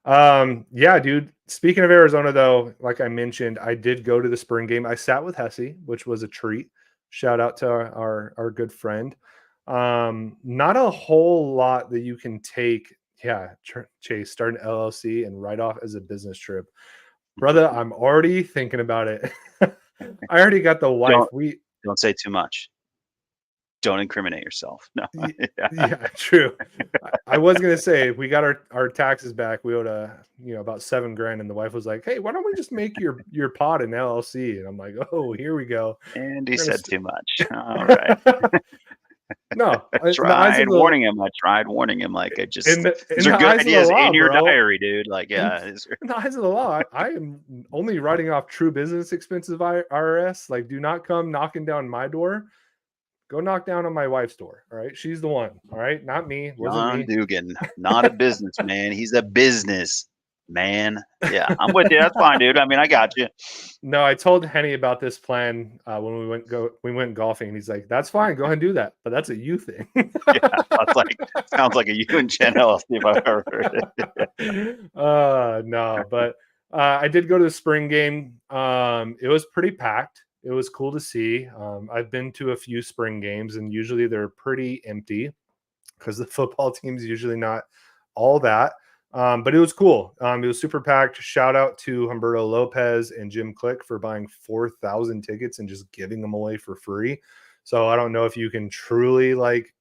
yeah, dude. Speaking of Arizona, though, like I mentioned, I did go to the spring game. I sat with Hesse, which was a treat. Shout out to our good friend. Not a whole lot that you can take. Yeah, Chase, start an LLC and write off as a business trip. Brother, I'm already thinking about it. I already got the wife. Don't say too much. Don't incriminate yourself. No. Yeah, true. I was gonna say, if we got our taxes back, we owed about $7,000, and the wife was like, "Hey, why don't we just make your pod an LLC?" And I'm like, "Oh, here we go." And he said too much. All right. No, I tried warning him. Like, I just these are good ideas in your diary, dude. Like, yeah. In the eyes of the law, I am only writing off true business expenses of IRS. Like, do not come knocking down my door. Go knock down on my wife's door. All right, she's the one. All right, not me. John Dugan, not a businessman. He's a business man. Yeah, I'm with you. That's fine, dude. I mean, I got you. No, I told Henny about this plan when we went golfing, and he's like, "That's fine. Go ahead and do that, but that's a you thing." Yeah, sounds like a you and Jen LLC if I've ever heard it. No, but I did go to the spring game. It was pretty packed. It was cool to see. I've been to a few spring games, and usually they're pretty empty because the football team's usually not all that. But it was cool. It was super packed. Shout out to Humberto Lopez and Jim Click for buying 4,000 tickets and just giving them away for free. So I don't know if you can truly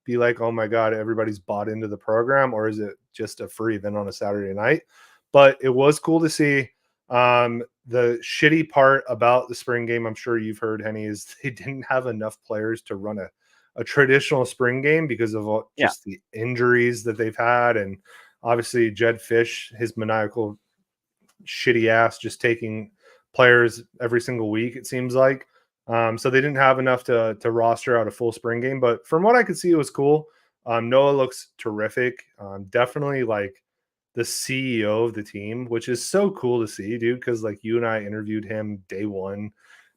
be like, oh my God, everybody's bought into the program, or is it just a free event on a Saturday night? But it was cool to see. The shitty part about the spring game, I'm sure you've heard, Henny, is they didn't have enough players to run a traditional spring game because of just the injuries that they've had. And obviously Jed Fish, his maniacal shitty ass, just taking players every single week, it seems like. So they didn't have enough to roster out a full spring game. But from what I could see, it was cool. Noah looks terrific. Definitely like the CEO of the team, which is so cool to see, dude, because like you and I interviewed him day one,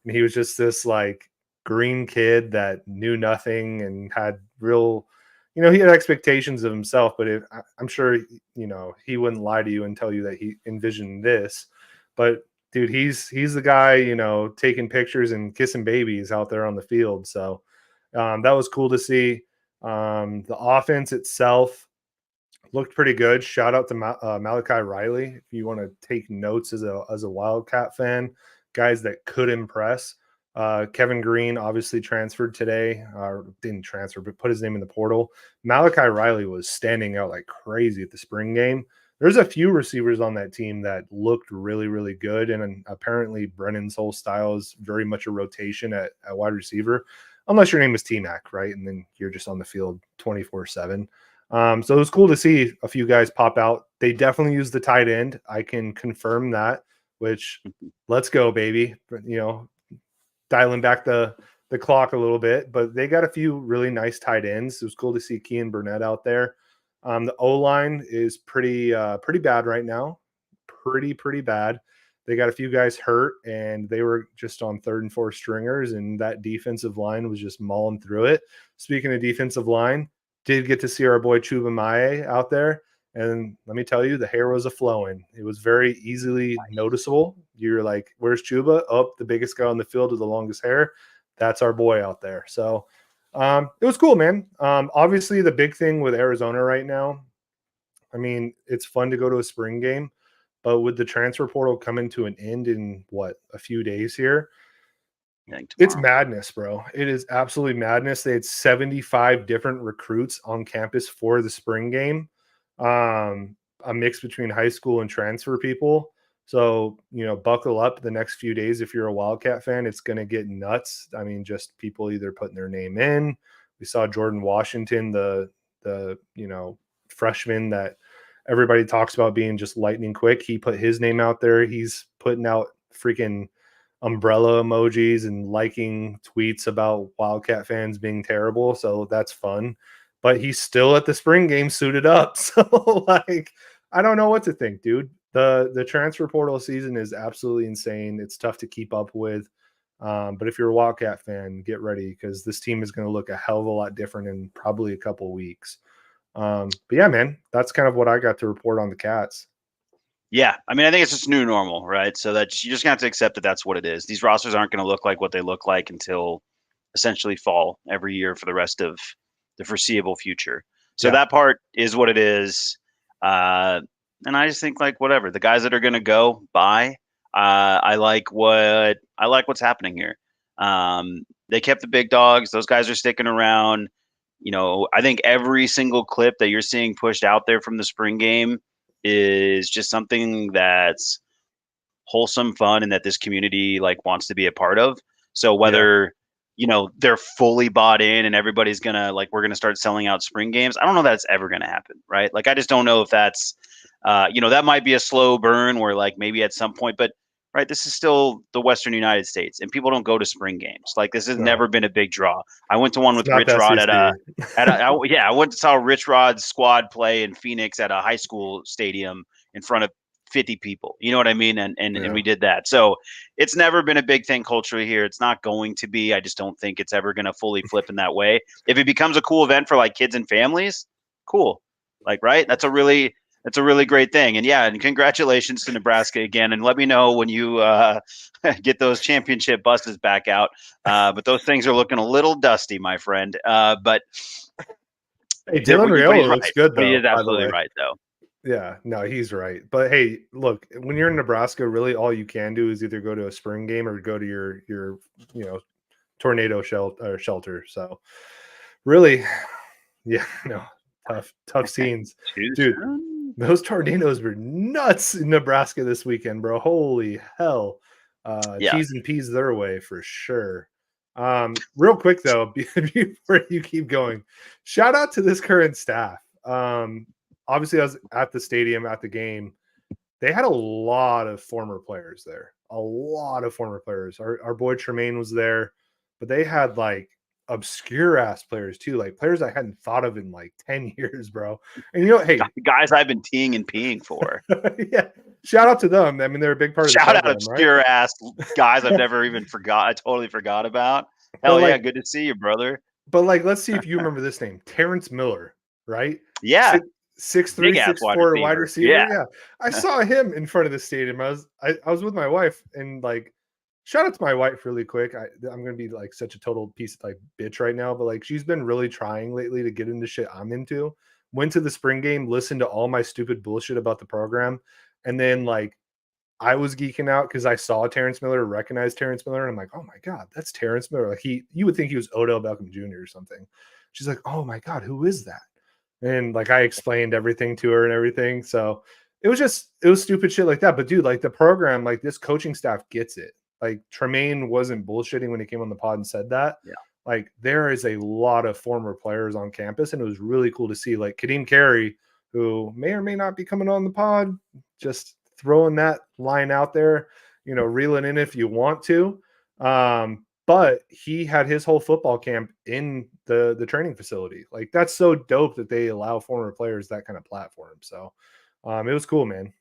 and he was just this like green kid that knew nothing and had real, he had expectations of himself, but I'm sure, he wouldn't lie to you and tell you that he envisioned this. But dude, he's the guy, taking pictures and kissing babies out there on the field. So that was cool to see. The offense itself looked pretty good. Shout out to Malachi Riley. If you want to take notes as a Wildcat fan, guys that could impress. Kevin Green obviously transferred today, didn't transfer, but put his name in the portal. Malachi Riley was standing out like crazy at the spring game. There's a few receivers on that team that looked really, really good. And apparently Brennan's whole style is very much a rotation at wide receiver, unless your name is T-Mac, right? And then you're just on the field 24/7. So it was cool to see a few guys pop out. They definitely use the tight end. I can confirm that, which let's go, baby. Dialing back the clock a little bit, but they got a few really nice tight ends. It was cool to see Kean Burnett out there. The O-line is pretty bad right now. Pretty bad. They got a few guys hurt, and they were just on 3rd and 4th stringers, and that defensive line was just mauling through it. Speaking of defensive line, did get to see our boy Chuba Maye out there. And let me tell you, the hair was a-flowing. It was very easily noticeable. You're like, where's Chuba? Oh, the biggest guy on the field with the longest hair. That's our boy out there. So it was cool, man. Obviously, the big thing with Arizona right now, I mean, it's fun to go to a spring game, but with the transfer portal coming to an end in, a few days here, it's madness, bro. It is absolutely madness. They had 75 different recruits on campus for the spring game. A mix between high school and transfer people. So, buckle up the next few days. If you're a Wildcat fan, it's going to get nuts. I mean, just people either putting their name in. We saw Jordan Washington, the freshman that everybody talks about being just lightning quick. He put his name out there. He's putting out freaking umbrella emojis and liking tweets about Wildcat fans being terrible. So that's fun. But he's still at the spring game suited up. So, I don't know what to think, dude. The transfer portal season is absolutely insane. It's tough to keep up with. But if you're a Wildcat fan, get ready because this team is going to look a hell of a lot different in probably a couple of weeks. But yeah, man, that's kind of what I got to report on the Cats. Yeah, I mean, I think it's just new normal, right? So that you just have to accept that that's what it is. These rosters aren't going to look like what they look like until essentially fall every year for the rest of the foreseeable future. So that part is what it is. And I just think whatever, the guys that are going to go by, I like what's happening here. They kept the big dogs. Those guys are sticking around. I think every single clip that you're seeing pushed out there from the spring game is just something that's wholesome, fun, and that this community wants to be a part of. So whether they're fully bought in and everybody's gonna we're gonna start selling out spring games, I don't know if that's ever gonna happen, right? I just don't know if that's that might be a slow burn where maybe at some point, but right, this is still the Western United States and people don't go to spring games. This has never been a big draw. I went to one with Rich Rod I went to saw Rich Rod's squad play in Phoenix at a high school stadium in front of 50 people. You know what I mean? And we did that. So it's never been a big thing culturally here. It's not going to be. I just don't think it's ever going to fully flip in that way. If it becomes a cool event for kids and families, cool. Right? That's a really great thing. And congratulations to Nebraska again. And let me know when you get those championship buses back out. But those things are looking a little dusty, my friend. But hey, Dylan Raiola looks good, though. He is absolutely right, though. Yeah, no, he's right. But hey, look, when you're in Nebraska, really all you can do is either go to a spring game or go to your tornado shelter. So really, tough scenes. Dude, those tornadoes were nuts in Nebraska this weekend, bro. Holy hell. T's and P's their way for sure. Real quick though, before you keep going, shout out to this current staff. Obviously, I was at the stadium at the game. They had a lot of former players there. A lot of former players. Our boy Tremaine was there, but they had obscure ass players too, players I hadn't thought of in 10 years, bro. And hey, guys I've been teeing and peeing for. Yeah, shout out to them. I mean, they're a big part of the shout out obscure ass guys I've never even I totally forgot about. Hell yeah, good to see you, brother. But let's see if you remember this name, Terrence Miller, right? Yeah. 6'3", 6'4", wide receiver. Yeah. I saw him in front of the stadium. I was with my wife and shout out to my wife really quick. I'm gonna be such a total piece of bitch right now, but she's been really trying lately to get into shit I'm into. Went to the spring game, listened to all my stupid bullshit about the program, and then I was geeking out because I saw Terrence Miller, recognized Terrence Miller, and I'm like, oh my god, that's Terrence Miller. You would think he was Odell Beckham Jr. or something. She's like, oh my god, who is that? And I explained everything to her and everything. So it was stupid shit like that. But dude, the program, this coaching staff gets it. Tremaine wasn't bullshitting when he came on the pod and said that. Yeah. There is a lot of former players on campus, and it was really cool to see. Kadeem Carey, who may or may not be coming on the pod, just throwing that line out there, reeling in if you want to. But he had his whole football camp in the training facility. That's so dope that they allow former players that kind of platform. So it was cool, man.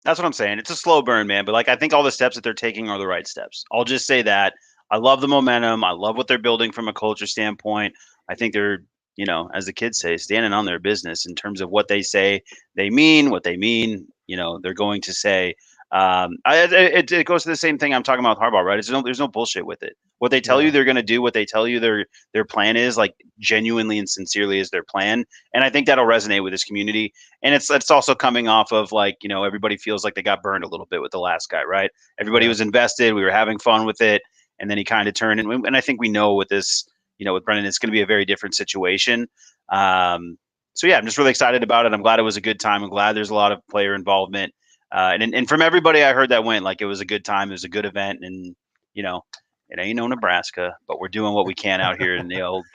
That's what I'm saying. It's a slow burn, man. But I think all the steps that they're taking are the right steps. I'll just say that. I love the momentum. I love what they're building from a culture standpoint. I think they're as the kids say, standing on their business in terms of what they say they mean, what they mean, they're going to say. It goes to the same thing I'm talking about with Harbaugh, right? There's no bullshit with it. What they tell you they're going to do, what they tell you their plan is, like genuinely and sincerely is their plan. And I think that'll resonate with this community. And it's also coming off of like, everybody feels like they got burned a little bit with the last guy, right? Everybody was invested. We were having fun with it. And then he kind of turned. And I think we know with this, with Brennan, it's going to be a very different situation. So yeah, I'm just really excited about it. I'm glad it was a good time. I'm glad there's a lot of player involvement. And from everybody I heard that went, like it was a good time. It was a good event. And, it ain't no Nebraska, but we're doing what we can out here in the old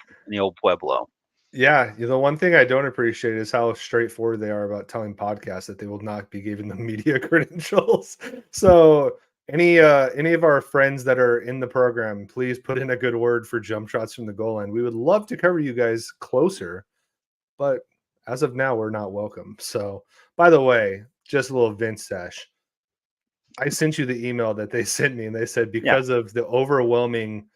Pueblo. Yeah, the one thing I don't appreciate is how straightforward they are about telling podcasts that they will not be giving them media credentials. So any of our friends that are in the program, please put in a good word for jump shots from the goal line. We would love to cover you guys closer, but as of now, we're not welcome. So, by the way, just a little Vince sesh. I sent you the email that they sent me, and they said because of the overwhelming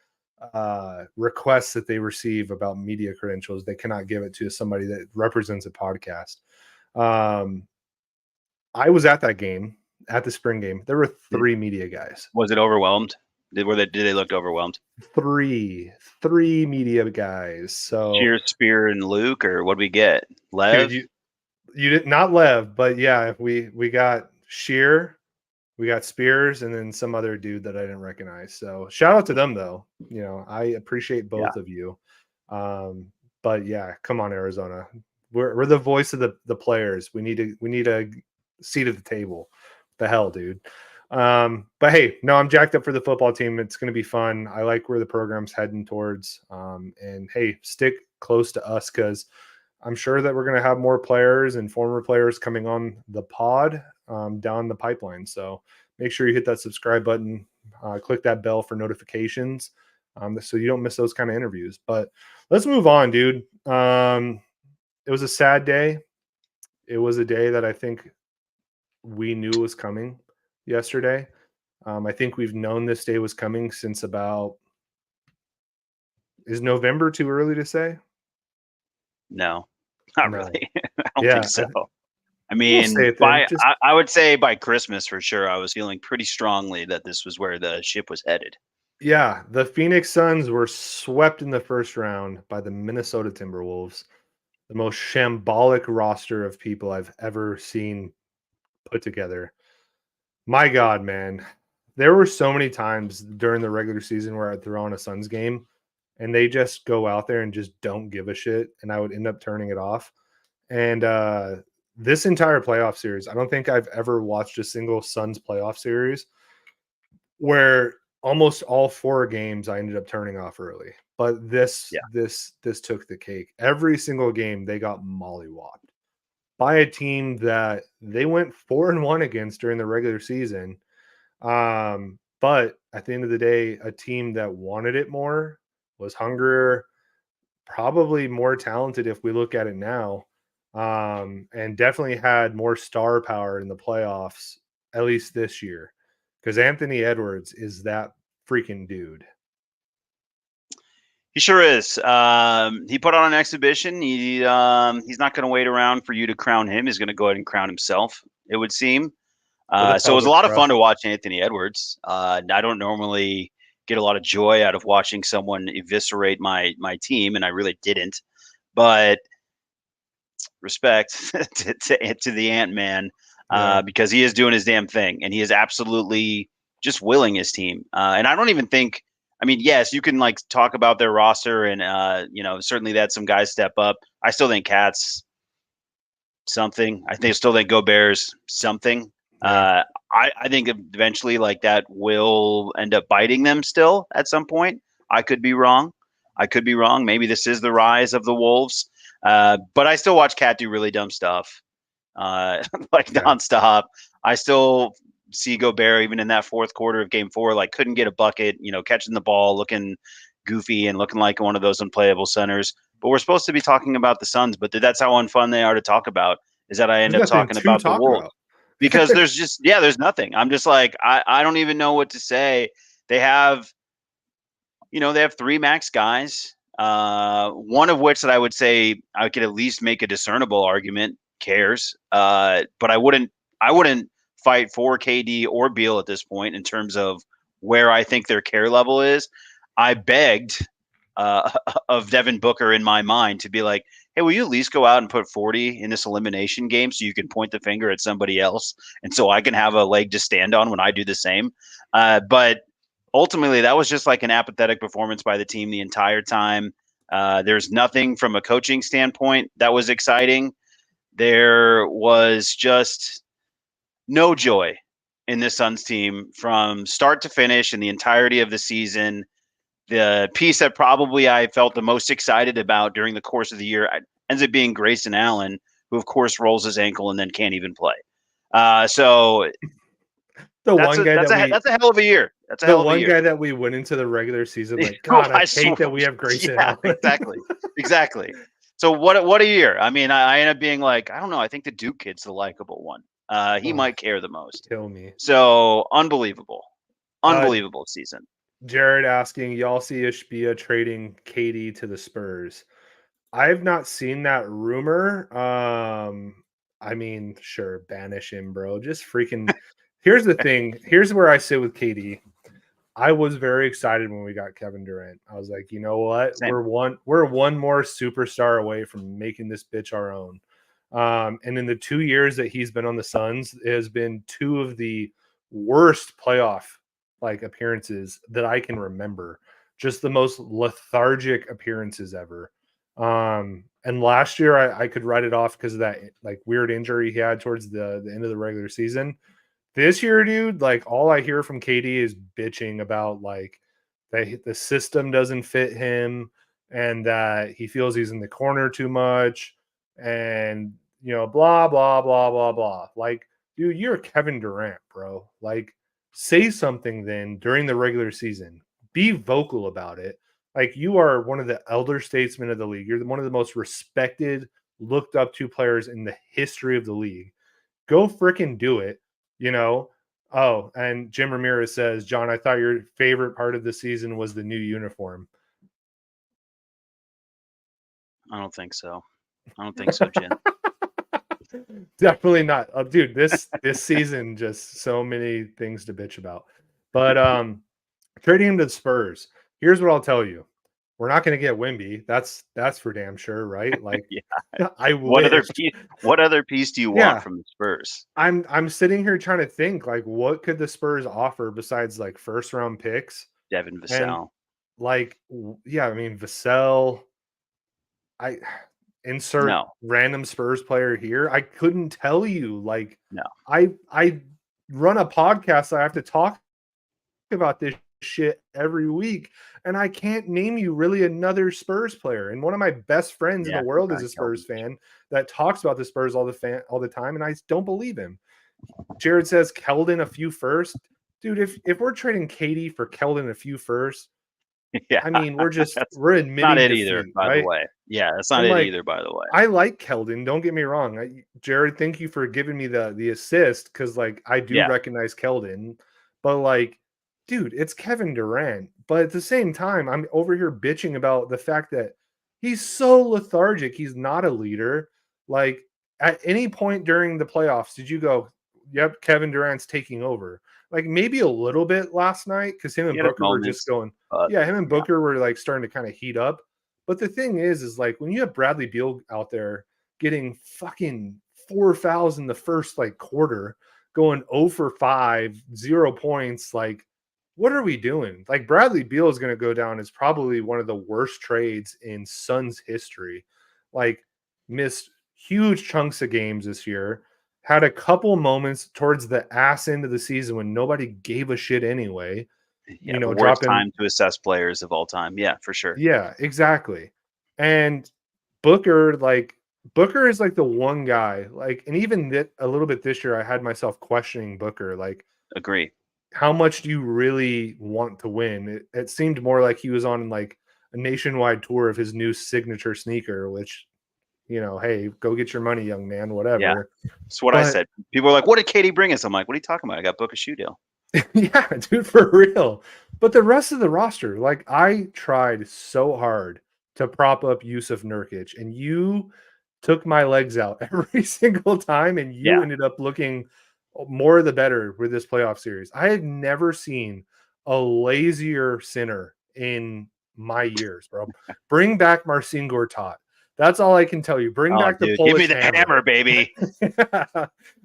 requests that they receive about media credentials, they cannot give it to somebody that represents a podcast. I was at that game, at the spring game. There were 3 media guys. Was it overwhelmed? Did they look overwhelmed? 3 media guys. So Shear, Spear, and Luke, or what did we get? Lev? Dude, you did not Lev, but yeah, we got Shear, we got Spears, and then some other dude that I didn't recognize. So shout out to them though. I appreciate both of you. But yeah, come on, Arizona. We're the voice of the players. We need a seat at the table. The hell, dude. But hey, no, I'm jacked up for the football team. It's going to be fun. I like where the program's heading towards. And hey, stick close to us because I'm sure that we're going to have more players and former players coming on the pod down the pipeline. So make sure you hit that subscribe button, click that bell for notifications so you don't miss those kind of interviews. But let's move on, dude. It was a sad day. It was a day that I think we knew was coming yesterday. I think we've known this day was coming since about – is November too early to say? No, not really. I don't think so. I would say by Christmas for sure. I was feeling pretty strongly that this was where the ship was headed. Yeah, the Phoenix Suns were swept in the first round by the Minnesota Timberwolves, the most shambolic roster of people I've ever seen put together. My God, man. There were so many times during the regular season where I'd throw on a Suns game and they just go out there and just don't give a shit, and I would end up turning it off. And this entire playoff series, I don't think I've ever watched a single Suns playoff series where almost all 4 games I ended up turning off early. But this took the cake. Every single game they got mollywopped by a team that they went 4-1 against during the regular season. But at the end of the day, a team that wanted it more, was hungrier, probably more talented if we look at it now, and definitely had more star power in the playoffs, at least this year, because Anthony Edwards is that freaking dude. He sure is. He put on an exhibition. He's not going to wait around for you to crown him. He's going to go ahead and crown himself, it would seem. So it was a lot of fun to watch Anthony Edwards. I don't normally get a lot of joy out of watching someone eviscerate my team, and I really didn't. But respect to the Ant-Man because he is doing his damn thing, and he is absolutely just willing his team. And I don't even think – I mean, yes, you can like talk about their roster and, certainly that some guys step up. I still think Cat's something. I still think Go Bears something. Yeah. I think eventually like that will end up biting them still at some point. I could be wrong. Maybe this is the rise of the Wolves. But I still watch Cat do really dumb stuff nonstop. I still see Gobert even in that fourth quarter of game 4, like couldn't get a bucket, catching the ball, looking goofy and looking like one of those unplayable centers. But we're supposed to be talking about the Suns, but that's how unfun they are to talk about, is that I end up talking about the Wolves. Because there's nothing. I'm just like, I don't even know what to say. They have 3 max guys. One of which that I would say I could at least make a discernible argument cares. But I wouldn't fight for KD or Beal at this point in terms of where I think their care level is. I begged of Devin Booker in my mind to be like, hey, will you at least go out and put 40 in this elimination game so you can point the finger at somebody else and so I can have a leg to stand on when I do the same? But ultimately, that was just like an apathetic performance by the team the entire time. There's nothing from a coaching standpoint that was exciting. There was just no joy in this Suns team from start to finish in the entirety of the season. The piece that probably I felt the most excited about during the course of the year ends up being Grayson Allen, who of course rolls his ankle and then can't even play. So that's a hell of a year. That's a hell of a year. The one guy that we went into the regular season like, God, I hate that we have Grayson Allen. Exactly. So what a year. I mean, I end up being like, I don't know. I think the Duke kid's the likable one. He might care the most. Kill me. So unbelievable season. Jared asking, y'all see Ishbia trading KD to the Spurs? I've not seen that rumor. I mean, sure, banish him, bro. Just freaking. Here's the thing. Here's where I sit with KD. I was very excited when we got Kevin Durant. I was like, you know what? Same. We're one more superstar away from making this bitch our own. And in the 2 years that he's been on the Suns, it has been two of the worst playoff appearances that I can remember. Just the most lethargic appearances ever. And last year I could write it off because of that weird injury he had towards the end of the regular season. This year, dude, all I hear from KD is bitching about that the system doesn't fit him and that he feels he's in the corner too much and blah blah blah blah blah. Dude, you're Kevin Durant, bro. Say something then during the regular season. Be vocal about it. You are one of the elder statesmen of the league. You're one of the most respected, looked up to players in the history of the league. Go freaking do it. Oh, and Jim Ramirez says, John, I thought your favorite part of the season was the new uniform. I don't think so, Jim. Definitely not. Dude, this season, just so many things to bitch about. But trading him to the Spurs, here's what I'll tell you. We're not going to get Wemby. That's for damn sure, right? Yeah. I wish. What other piece do you want from the Spurs? I'm sitting here trying to think what could the Spurs offer besides first round picks? Devin Vassell. Vassell. I insert random Spurs player here. I couldn't tell you. No. I run a podcast. I have to talk about this shit every week, and I can't name you really another Spurs player. And one of my best friends in the world is a Spurs fan that talks about the Spurs all the time, and I don't believe him. Jared says Keldon a few first. Dude, if we're trading KD for Keldon a few first, I mean, we're admitting not it defeat, either, by right? the way. Yeah, that's not it either, by the way. I like Keldon. Don't get me wrong. Jared, thank you for giving me the assist because I do recognize Keldon, but dude, it's Kevin Durant. But at the same time, I'm over here bitching about the fact that he's so lethargic. He's not a leader. At any point during the playoffs, did you go, yep, Kevin Durant's taking over? Maybe a little bit last night because him and Booker were just going. Him and Booker were starting to kind of heat up. But the thing is when you have Bradley Beal out there getting fucking 4 fouls in the first quarter, going 0 for 5, 0 points, what are we doing? Bradley Beal is going to go down as probably one of the worst trades in Suns history. Missed huge chunks of games this year. Had a couple moments towards the ass end of the season when nobody gave a shit anyway. Yeah, the worst time to assess players of all time. Yeah, for sure. Yeah, exactly. And Booker, Booker is the one guy. And even a little bit this year, I had myself questioning Booker. Agree. How much do you really want to win? It seemed more like he was on a nationwide tour of his new signature sneaker, which, hey, go get your money, young man, whatever. Yeah, that's what I said. People are like, what did KD bring us? I'm like, what are you talking about? I got Booker shoe deal. Yeah, dude, for real. But the rest of the roster, I tried so hard to prop up Yusuf Nurkic, and you took my legs out every single time, and you ended up looking more the better with this playoff series. I have never seen a lazier center in my years, bro. Bring back Marcin Gortat. That's all I can tell you. Bring back the Polish give me the hammer baby.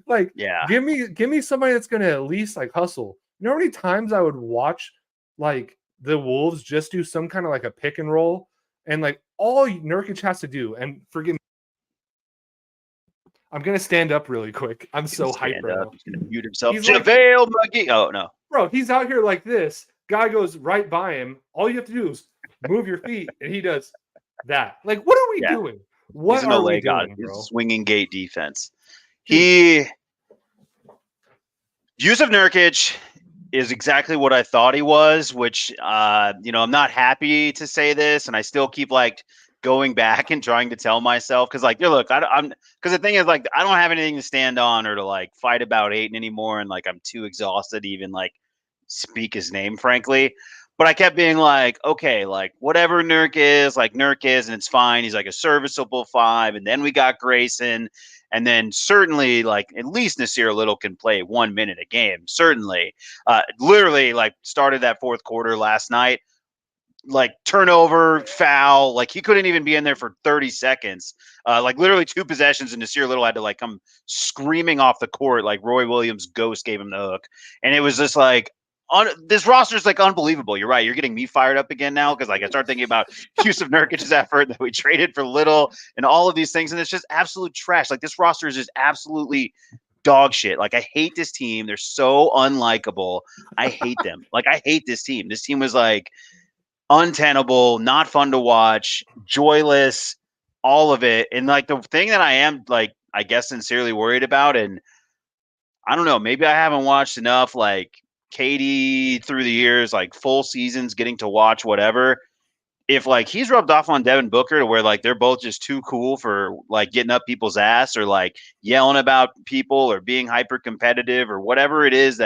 Like, give me somebody that's gonna at least like hustle. You know how many times I would watch like the Wolves just do some kind of like a pick and roll, and like all Nurkic has to do, and forgive me, I'm gonna stand up really quick. I'm so hyped right now. He's gonna mute himself. He's JaVale McGee. Oh no, bro, he's out here like this. Guy goes right by him. All you have to do is move your feet, and he does that. Like, what are we doing? What are we doing, bro? Swinging gate defense. Yusuf Nurkic is exactly what I thought he was, which I'm not happy to say this, and I still keep like going back and trying to tell myself, because like, look, because the thing is, like, I don't have anything to stand on or to like fight about Ayton anymore, and like I'm too exhausted to even like speak his name, frankly. But I kept being like, okay, like whatever Nurk is, and it's fine. He's like a serviceable 5. And then we got Grayson. And then certainly, like, at least Nasir Little can play 1 minute a game. Certainly. Literally, like, started that fourth quarter last night. Like, turnover, foul. Like, he couldn't even be in there for 30 seconds. Like, literally 2 possessions, and Nasir Little had to, like, come screaming off the court like Roy Williams' ghost gave him the hook. And it was just like, this roster is like unbelievable. You're right. You're getting me fired up again now, because like I start thinking about Yusuf Nurkic's effort that we traded for Little and all of these things, and it's just absolute trash. Like, this roster is just absolutely dog shit. Like, I hate this team. They're so unlikable. I hate them. Like, I hate this team. This team was like untenable, not fun to watch, joyless, all of it. And like the thing that I am like, I guess, sincerely worried about, and I don't know, maybe I haven't watched enough like KD through the years, like full seasons, getting to watch whatever. If like he's rubbed off on Devin Booker to where like they're both just too cool for like getting up people's ass or like yelling about people or being hyper competitive or whatever it is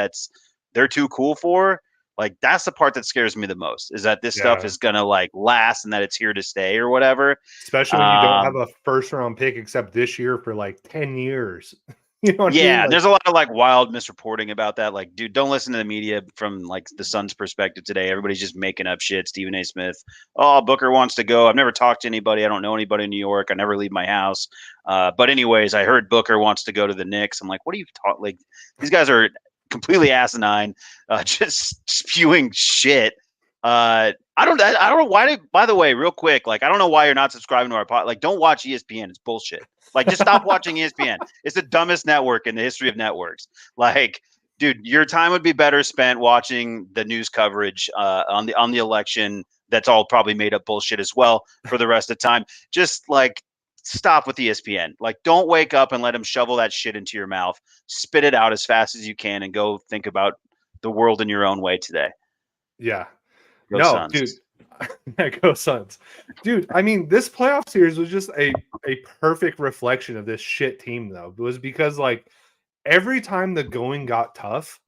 they're too cool for, like that's the part that scares me the most, is that this stuff is gonna like last and that it's here to stay or whatever. Especially when you don't have a first round pick except this year for like 10 years. You know what I mean? Like, there's a lot of like wild misreporting about that. Like, dude, don't listen to the media from like the Suns' perspective today. Everybody's just making up shit. Stephen A. Smith, oh, Booker wants to go. I've never talked to anybody. I don't know anybody in New York. I never leave my house. But anyways, I heard Booker wants to go to the Knicks. I'm like, what are you talking? Like, these guys are completely asinine, just spewing shit. I don't know why. By the way, real quick, like I don't know why you're not subscribing to our pod. Like, don't watch ESPN. It's bullshit. Like, just stop watching ESPN. It's the dumbest network in the history of networks. Like, dude, your time would be better spent watching the news coverage on the election. That's all probably made up bullshit as well for the rest of the time. Just like stop with ESPN. Like, don't wake up and let them shovel that shit into your mouth. Spit it out as fast as you can and go think about the world in your own way today. Yeah. Go Suns. Dude. Go Suns. Dude, I mean, this playoff series was just a perfect reflection of this shit team, though. It was because, like, every time the going got tough,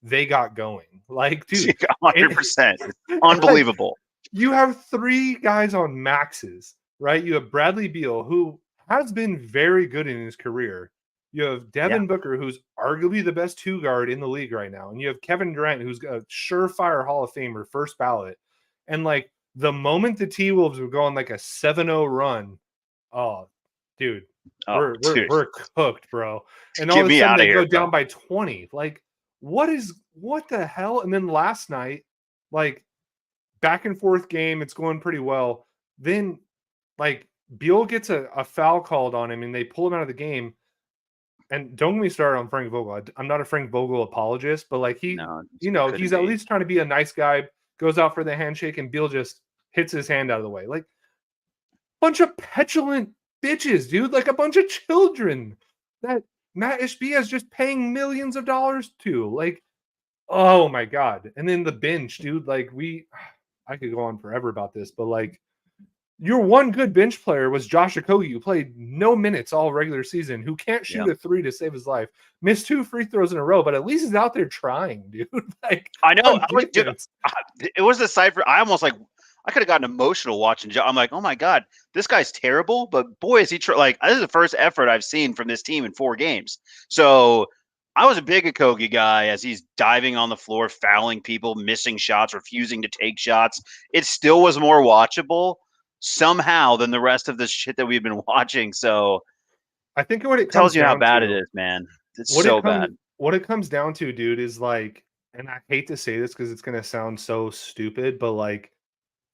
they got going. Like, dude. 100%. Unbelievable. Like, you have 3 guys on maxes, right? You have Bradley Beal, who has been very good in his career. You have Devin Booker, who's arguably the best 2 guard in the league right now. And you have Kevin Durant, who's a surefire Hall of Famer, first ballot. And, like, the moment the T-Wolves were going like a 7-0 run, dude, we're cooked, bro. And all of a sudden they go down by 20. Like, what the hell? And then last night, like, back and forth game, it's going pretty well. Then, like, Beal gets a foul called on him, and they pull him out of the game. And don't get me started on Frank Vogel. I'm not a Frank Vogel apologist, but like he's at least trying to be a nice guy. Goes out for the handshake, and Beal just hits his hand out of the way. Like, bunch of petulant bitches, dude. Like a bunch of children that Matt Ishbia is just paying millions of dollars to. Like, oh my God. And then the bench, dude. Like, I could go on forever about this, but like, your one good bench player was Josh Okogie, who played no minutes all regular season, who can't shoot a 3 to save his life. Missed 2 free throws in a row, but at least he's out there trying, dude. Like, I know. It was the cipher. I I could have gotten emotional watching. I'm like, oh my god, this guy's terrible, but boy, is he like this is the first effort I've seen from this team in 4 games. So I was a big Okogie guy as he's diving on the floor, fouling people, missing shots, refusing to take shots. It still was more watchable somehow than the rest of the shit that we've been watching. So I think what it tells comes you how down bad to, it is, man. It's what so it comes bad. what it comes down to, dude, is like, and I hate to say this because it's gonna sound so stupid, but like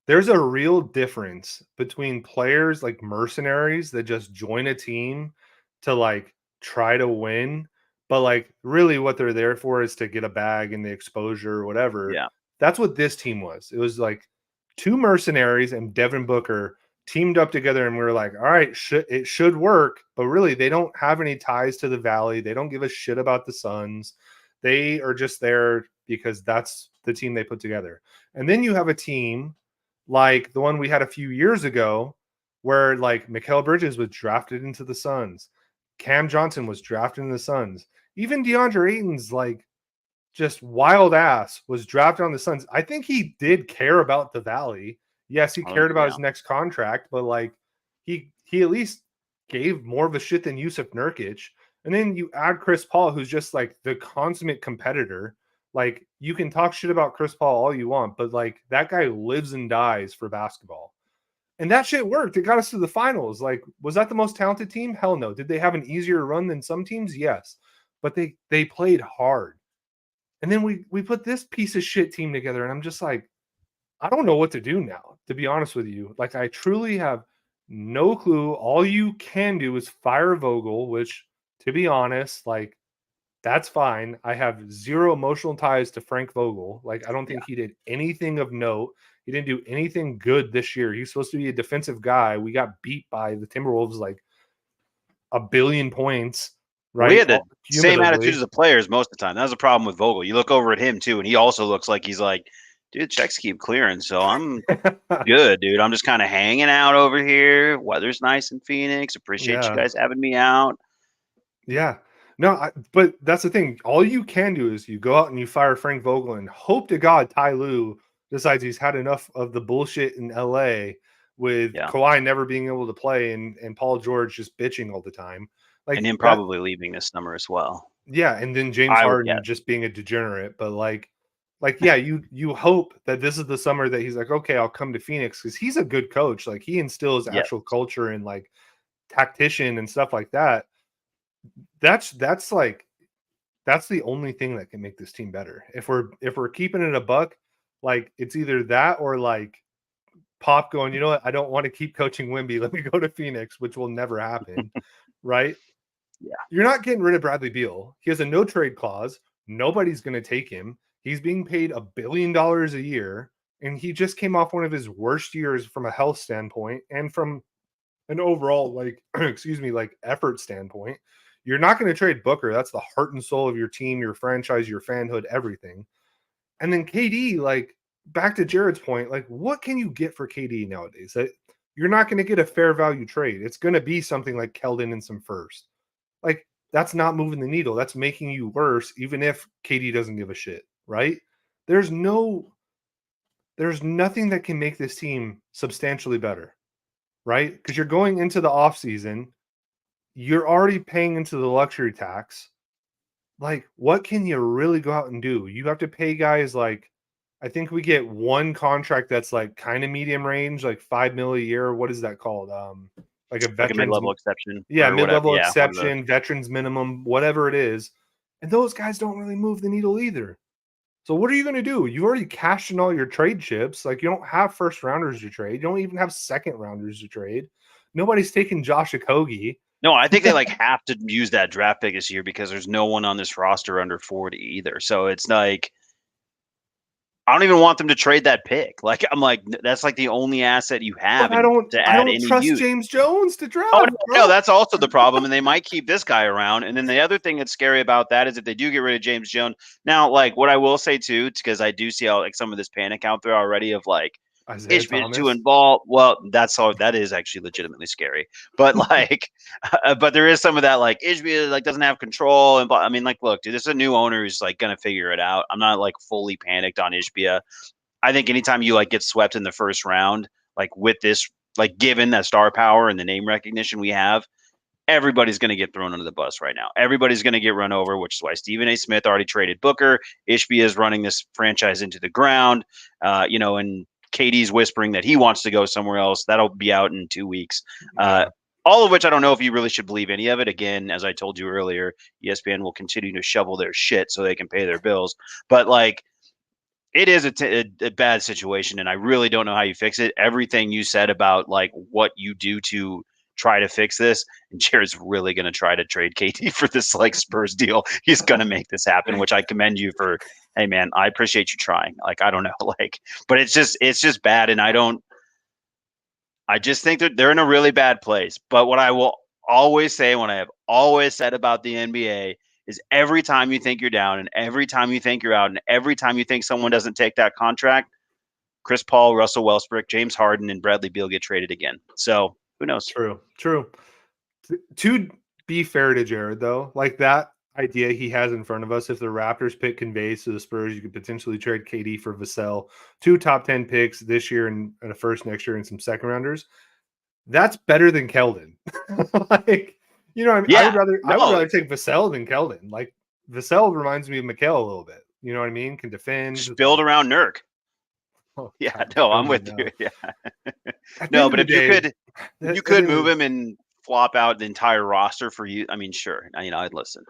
there's a real difference between players like mercenaries that just join a team to like try to win, but like really what they're there for is to get a bag and the exposure or whatever. Yeah. That's what this team was. It was like 2 mercenaries and Devin Booker teamed up together, and we were like, all right, it should work. But really, they don't have any ties to the Valley. They don't give a shit about the Suns. They are just there because that's the team they put together. And then you have a team like the one we had a few years ago, where like Mikal Bridges was drafted into the Suns, Cam Johnson was drafted into the Suns, even DeAndre Ayton's like just wild ass was drafted on the Suns. I think he did care about the Valley. Yes, he cared about his next contract, but like he at least gave more of a shit than Yusuf Nurkic. And then you add Chris Paul, who's just like the consummate competitor. Like you can talk shit about Chris Paul all you want, but like that guy lives and dies for basketball. And that shit worked. It got us to the finals. Like, was that the most talented team? Hell no. Did they have an easier run than some teams? Yes. But they played hard. And then we put this piece of shit team together, and I'm just like, I don't know what to do now, to be honest with you. Like, I truly have no clue. All you can do is fire Vogel, which, to be honest, like, that's fine. I have zero emotional ties to Frank Vogel. Like, I don't think he did anything of note. He didn't do anything good this year. He's supposed to be a defensive guy. We got beat by the Timberwolves like a billion points. Right? We had the same attitude as the players most of the time. That was a problem with Vogel. You look over at him too, and he also looks like he's like, dude, checks keep clearing, so I'm good, dude. I'm just kind of hanging out over here. Weather's nice in Phoenix. Appreciate you guys having me out. Yeah. No, but that's the thing. All you can do is you go out and you fire Frank Vogel and hope to God Ty Lue decides he's had enough of the bullshit in LA with Kawhi never being able to play and Paul George just bitching all the time. Like, and him probably leaving this summer as well. Yeah, and then James Harden just being a degenerate. But like yeah, you hope that this is the summer that he's like, okay, I'll come to Phoenix because he's a good coach. Like he instills actual culture and like tactician and stuff like that. That's the only thing that can make this team better. If we're keeping it a buck, like it's either that or like Pop going, you know what, I don't want to keep coaching Wemby. Let me go to Phoenix, which will never happen. Right? Yeah. You're not getting rid of Bradley Beal. He has a no trade clause. Nobody's going to take him. He's being paid $1 billion a year. And he just came off one of his worst years from a health standpoint and from an overall, like, like effort standpoint. You're not going to trade Booker. That's the heart and soul of your team, your franchise, your fanhood, everything. And then KD, like, back to Jared's point, like, what can you get for KD nowadays? You're not going to get a fair value trade. It's going to be something like Keldon and some first. Like, that's not moving the needle. That's making you worse, even if KD doesn't give a shit, right? There's nothing that can make this team substantially better, right? Because you're going into the offseason, you're already paying into the luxury tax. Like, what can you really go out and do? You have to pay guys like, I think we get one contract that's like kind of medium range, like $5 million a year. What is that called? Like a veteran mid-level exception. Yeah, mid-level exception, veterans minimum, whatever it is. And those guys don't really move the needle either. So what are you going to do? You've already cashed in all your trade chips. Like, you don't have first rounders to trade. You don't even have second rounders to trade. Nobody's taking Josh Okogie. No, I think they like have to use that draft pick this year because there's no one on this roster under 40 either. So it's like, I don't even want them to trade that pick. Like, I'm like, that's like the only asset you have. I don't trust James Jones to draft. Oh, no, that's also the problem. And they might keep this guy around. And then the other thing that's scary about that is if they do get rid of James Jones. Now, like, what I will say too, because I do see how like some of this panic out there already of like, Ishbia too involved. Well, that is actually legitimately scary. But like, but there is some of that like Ishbia like doesn't have control. And I mean, like, look, dude, this is a new owner who's like gonna figure it out. I'm not like fully panicked on Ishbia. I think anytime you like get swept in the first round, like with this, like given that star power and the name recognition we have, everybody's going to get thrown under the bus right now. Everybody's going to get run over, which is why Stephen A. Smith already traded Booker. Ishbia is running this franchise into the ground, and KD's whispering that he wants to go somewhere else. That'll be out in 2 weeks. All of which I don't know if you really should believe any of it. Again, as I told you earlier, ESPN will continue to shovel their shit so they can pay their bills. But like, it is a bad situation, and I really don't know how you fix it. Everything you said about like what you do to try to fix this, and Jared's really going to try to trade KD for this like Spurs deal. He's going to make this happen, which I commend you for. Hey man, I appreciate you trying. Like, I don't know, like, but it's just bad. And I just think that they're in a really bad place. But what I will always say, when I have always said about the NBA, is every time you think you're down and every time you think you're out and every time you think someone doesn't take that contract, Chris Paul, Russell Westbrook, James Harden, and Bradley Beal get traded again. So who knows? True. To be fair to Jared, though, like that idea he has in front of us, if the Raptors pick conveys to the Spurs, you could potentially trade KD for Vassell, 2 top 10 picks this year and a first next year and some second rounders. That's better than Keldon. Like, you know what I mean? Yeah, I would rather take Vassell than Keldon. Like, Vassell reminds me of Mikal a little bit. You know what I mean? Can defend. Just build around Nurk. Oh, Yeah, God, no, I'm with you. Yeah. No, but if you could move him and flop out the entire roster for you, I mean, sure. I'd listen.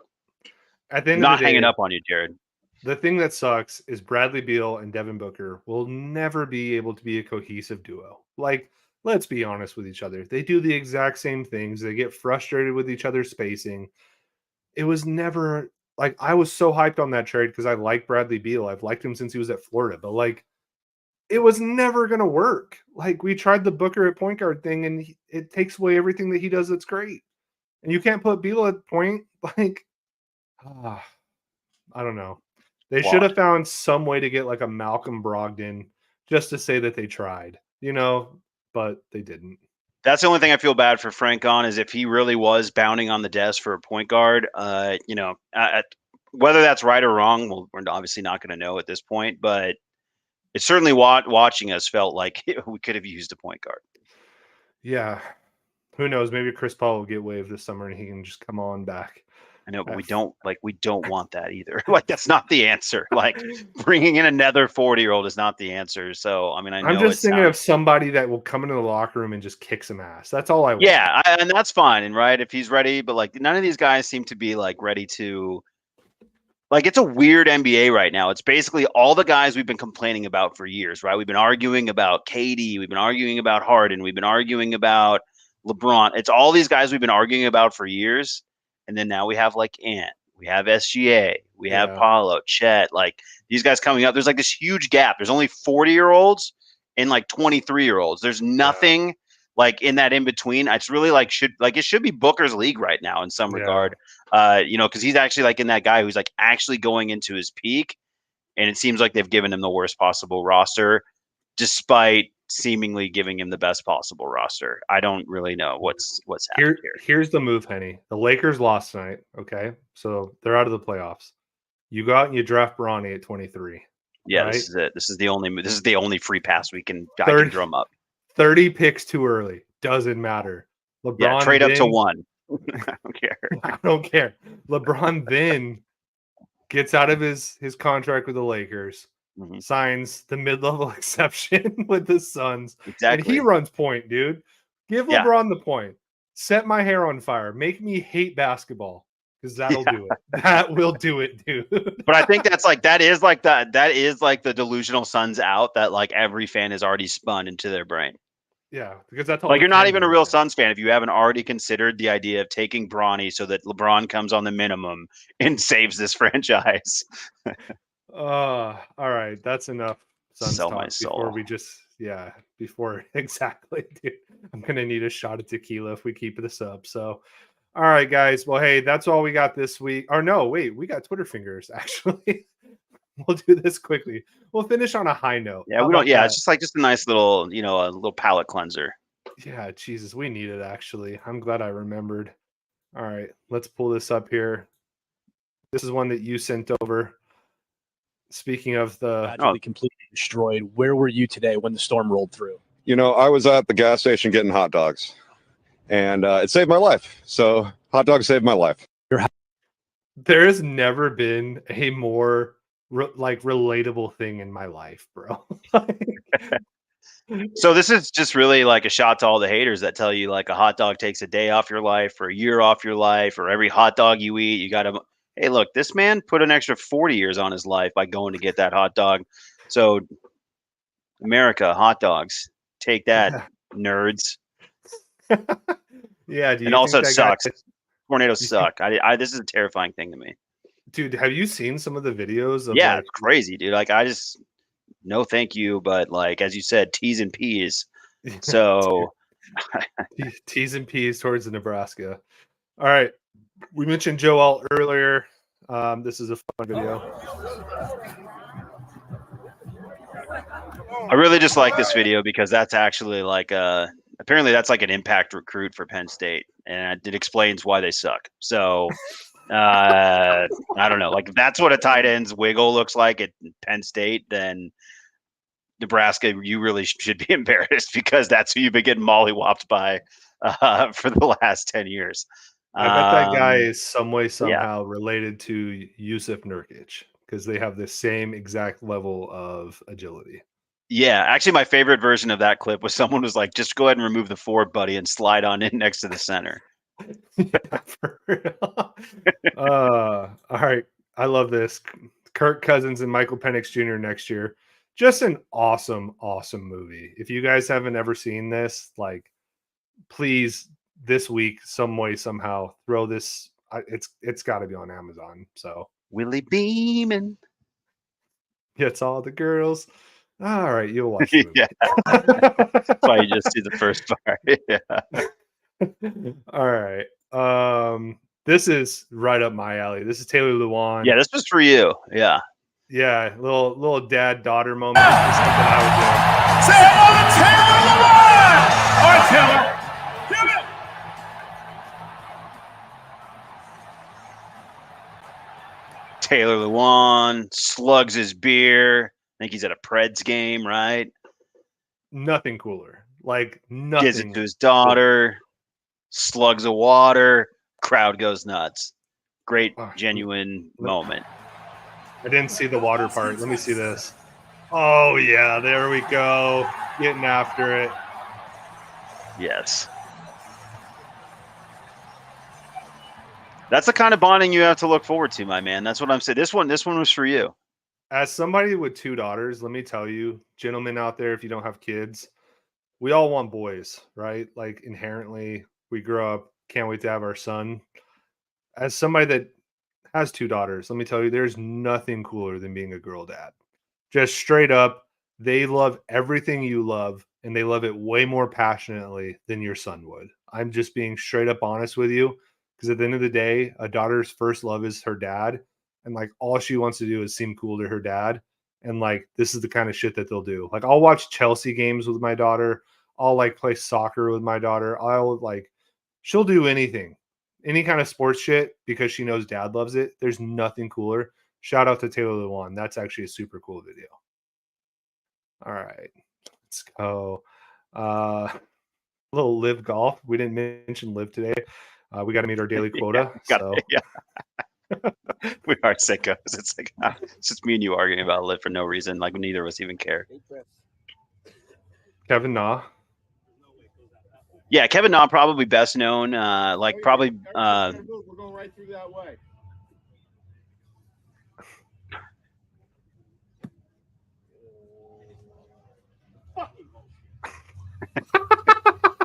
At the end Not of the day, hanging up on you, Jared. The thing that sucks is Bradley Beal and Devin Booker will never be able to be a cohesive duo. Like, let's be honest with each other. They do the exact same things. They get frustrated with each other's spacing. It was never like, I was so hyped on that trade because I like Bradley Beal. I've liked him since he was at Florida, but like, it was never going to work. Like, we tried the Booker at point guard thing and it takes away everything that he does that's great. And you can't put Beal at point. Like, I don't know. They should have found some way to get like a Malcolm Brogdon just to say that they tried, but they didn't. That's the only thing I feel bad for Frank on, is if he really was bounding on the desk for a point guard, whether that's right or wrong, well, we're obviously not going to know at this point, but it certainly watching us felt like we could have used a point guard. Yeah. Who knows? Maybe Chris Paul will get waived this summer and he can just come on back. I know, but we don't want that either. Like, that's not the answer. Like, bringing in another 40-year-old is not the answer. So, I mean, I'm just thinking of somebody that will come into the locker room and just kick some ass. That's all I want. Yeah, and that's fine, and right, if he's ready. But like, none of these guys seem to be like ready to. Like, it's a weird NBA right now. It's basically all the guys we've been complaining about for years, right? We've been arguing about KD. We've been arguing about Harden. We've been arguing about LeBron. It's all these guys we've been arguing about for years. And then now we have like Ant, we have SGA, we have Paulo, Chet, like these guys coming up. There's like this huge gap. There's only 40-year-olds and like 23-year-olds. There's nothing like in that in between. It's really like it should be Booker's league right now in some regard. Because he's actually like in that guy who's like actually going into his peak, and it seems like they've given him the worst possible roster, despite seemingly giving him the best possible roster. I don't really know what's happening here. Here's the move, Henny. The Lakers lost tonight. Okay, so they're out of the playoffs. You go out and you draft Bronny at 23. Yeah, right? This is it. This is the only free pass I can drum up. 30 picks too early. Doesn't matter. LeBron trade up to 1. I don't care. I don't care. LeBron then gets out of his contract with the Lakers. Mm-hmm. Signs the mid-level exception with the Suns. Exactly. And he runs point, dude. Give LeBron the point. Set my hair on fire. Make me hate basketball, because that'll do it. That will do it, dude. But I think that is like the delusional Suns out that like every fan has already spun into their brain. Yeah, because that's all. Like, you're not even a real Suns fan if you haven't already considered the idea of taking Bronny so that LeBron comes on the minimum and saves this franchise. All right, that's enough. Sell my soul. Before exactly, dude. I'm gonna need a shot of tequila if we keep this up. So, all right, guys. Well, hey, that's all we got this week. Or no, wait, we got Twitter fingers actually. We'll do this quickly. We'll finish on a high note. Yeah, we don't. Yeah, it's just a nice little, a little palate cleanser. Yeah, Jesus, we need it actually. I'm glad I remembered. All right, let's pull this up here. This is one that you sent over. Speaking of the Tragically completely destroyed. Where were you today when the storm rolled through? I was at the gas station getting hot dogs, and it saved my life. So hot dogs saved my life. there has never been a more relatable thing in my life, bro. So this is just really like a shot to all the haters that tell you like a hot dog takes a day off your life or a year off your life, or every hot dog you eat, you got to, hey, look, this man put an extra 40 years on his life by going to get that hot dog. So America, hot dogs, take that, nerds. Yeah, do you And also think it that guy- sucks. Tornadoes suck. This is a terrifying thing to me. dude, have you seen some of the videos of Yeah, like it's crazy, dude. Like, I just, no thank you, but like, as you said, T's and P's. So T's and P's towards the Nebraska. All right. We mentioned Joe Alt earlier. This is a fun video. I really just like this video because that's actually like apparently that's like an impact recruit for Penn State, and it explains why they suck. So I don't know, like if that's what a tight end's wiggle looks like at Penn State, then Nebraska, you really should be embarrassed because that's who you've been getting mollywopped by for the last 10 years. I bet that guy is some way somehow related to Yusuf Nurkic because they have the same exact level of agility. Yeah, actually, my favorite version of that clip was someone was like, "Just go ahead and remove the forward, buddy, and slide on in next to the center." Yeah, for real. All right. I love this. Kirk Cousins and Michael Penix Jr. next year. Just an awesome, awesome movie. If you guys haven't ever seen this, like, please this week, some way, somehow, throw this. It's got to be on Amazon. So Willie Beeman. It's all the girls. All right, you'll watch the movie. Yeah. That's why you just see the first part. Yeah. All right. This is right up my alley. This is Taylor Lewan. Yeah, this was for you. Yeah. Yeah, little dad-daughter moment. This is something I would do. Say hello to Taylor Lewan! All right, Taylor. Give it. Taylor Lewan slugs his beer. I think he's at a Preds game, right? Nothing cooler. Like nothing. Gives it to his daughter. Slugs of water. Crowd goes nuts. Great, genuine moment. I didn't see the water part. Let me see this. Oh, yeah, there we go. Getting after it. Yes. That's the kind of bonding you have to look forward to, my man. That's what I'm saying. This one was for you. As somebody with 2 daughters, let me tell you, gentlemen out there, if you don't have kids, we all want boys, right? Like inherently, we grow up, can't wait to have our son. As somebody that has 2 daughters, let me tell you, there's nothing cooler than being a girl dad. Just straight up, they love everything you love, and they love it way more passionately than your son would. I'm just being straight up honest with you, because at the end of the day, a daughter's first love is her dad, and like all she wants to do is seem cool to her dad. And like this is the kind of shit that they'll do. Like I'll watch Chelsea games with my daughter. I'll like play soccer with my daughter. She'll do anything, any kind of sports shit because she knows dad loves it. There's nothing cooler. Shout out to Taylor Lewan. That's actually a super cool video. All right, let's go. A little live golf. We didn't mention live today. We got to meet our daily quota. Yeah. We are sickos. It's like it's just me and you arguing about live for no reason. Like neither of us even care. Kevin Na. Yeah, Kevin Na probably best known. Probably. We're going right through that way.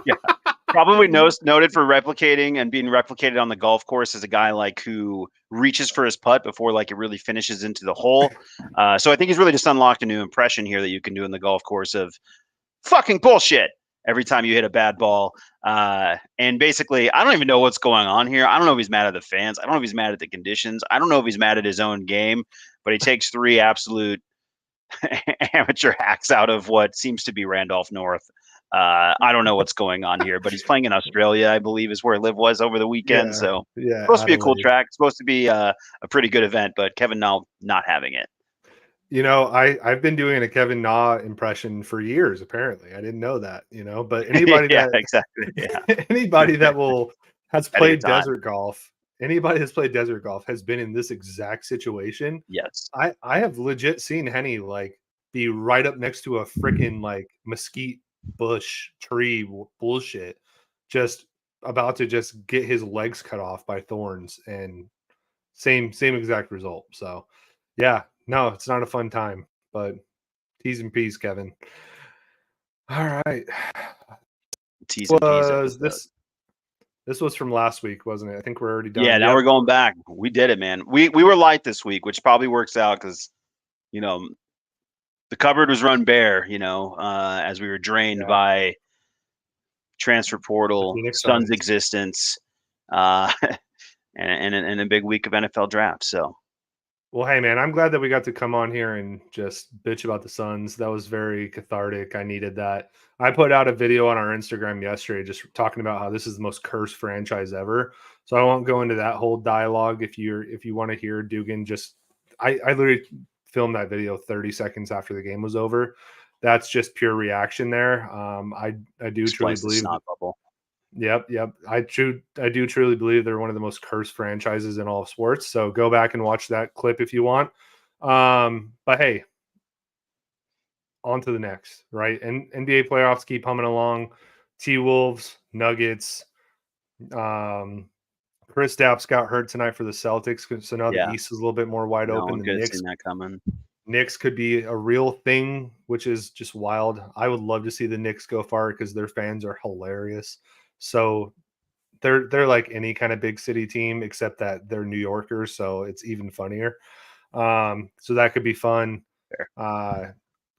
Yeah, probably noted for replicating and being replicated on the golf course as a guy like who reaches for his putt before like it really finishes into the hole. So I think he's really just unlocked a new impression here that you can do in the golf course of fucking bullshit every time you hit a bad ball. And basically, I don't even know what's going on here. I don't know if he's mad at the fans. I don't know if he's mad at the conditions. I don't know if he's mad at his own game, but he takes 3 absolute amateur hacks out of what seems to be Randolph North. I don't know what's going on here, but he's playing in Australia, I believe, is where Liv was over the weekend. Yeah, so yeah, supposed to be a cool track, supposed to be a pretty good event, but Kevin now not having it. I've been doing a Kevin Na impression for years. Apparently, I didn't know that. But anybody Yeah, that exactly. Yeah. anybody that has Ahead of your played time. desert golf, anybody that's played desert golf has been in this exact situation. Yes. I have legit seen Henny like be right up next to a freaking like mesquite bush tree bullshit, just about to just get his legs cut off by thorns, and same exact result. So yeah, no, it's not a fun time, but T's and P's, Kevin. All right. T's and P's Was episode. this was from last week, wasn't it? I think we're already done. Yeah, now Yep. we're going back. We did it, man. We were light this week, which probably works out because the cupboard was run bare. As we were drained by transfer portal, Phoenix Suns' Suns. existence, and a big week of NFL draft. So Well, hey man, I'm glad that we got to come on here and just bitch about the Suns. That was very cathartic. I needed that. I put out a video on our Instagram yesterday just talking about how this is the most cursed franchise ever. So I won't go into that whole dialogue. If you want to hear Dugan, I literally filmed that video 30 seconds after the game was over. That's just pure reaction there. I do truly splice the believe snot bubble. Yep. I do truly believe they're one of the most cursed franchises in all of sports. So go back and watch that clip if you want. But hey, on to the next, right? And NBA playoffs keep humming along. T-Wolves, Nuggets. Chris Stapps got hurt tonight for the Celtics, so now the East is a little bit more wide No open. one could have seen that coming. Knicks could be a real thing, which is just wild. I would love to see the Knicks go far because their fans are hilarious. So they're like any kind of big city team, except that they're New Yorkers, so it's even funnier. So that could be fun.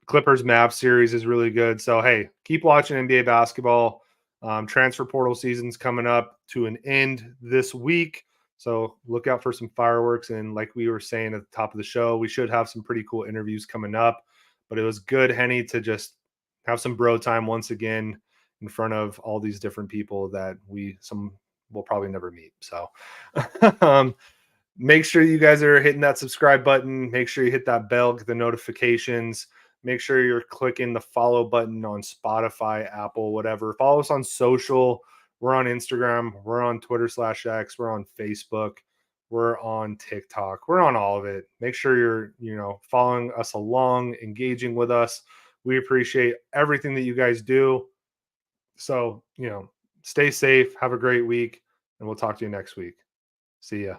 Clippers map series is really good. So hey, keep watching NBA basketball. Transfer portal season's coming up to an end this week. So look out for some fireworks. And like we were saying at the top of the show, we should have some pretty cool interviews coming up. But it was good, Henny, to just have some bro time once again in front of all these different people that we'll probably never meet. So make sure you guys are hitting that subscribe button. Make sure you hit that bell, get the notifications. Make sure you're clicking the follow button on Spotify, Apple, whatever. Follow us on social. We're on Instagram. We're on Twitter/X. We're on Facebook. We're on TikTok. We're on all of it. Make sure you're, following us along, engaging with us. We appreciate everything that you guys do. So, stay safe. Have a great week. And we'll talk to you next week. See ya.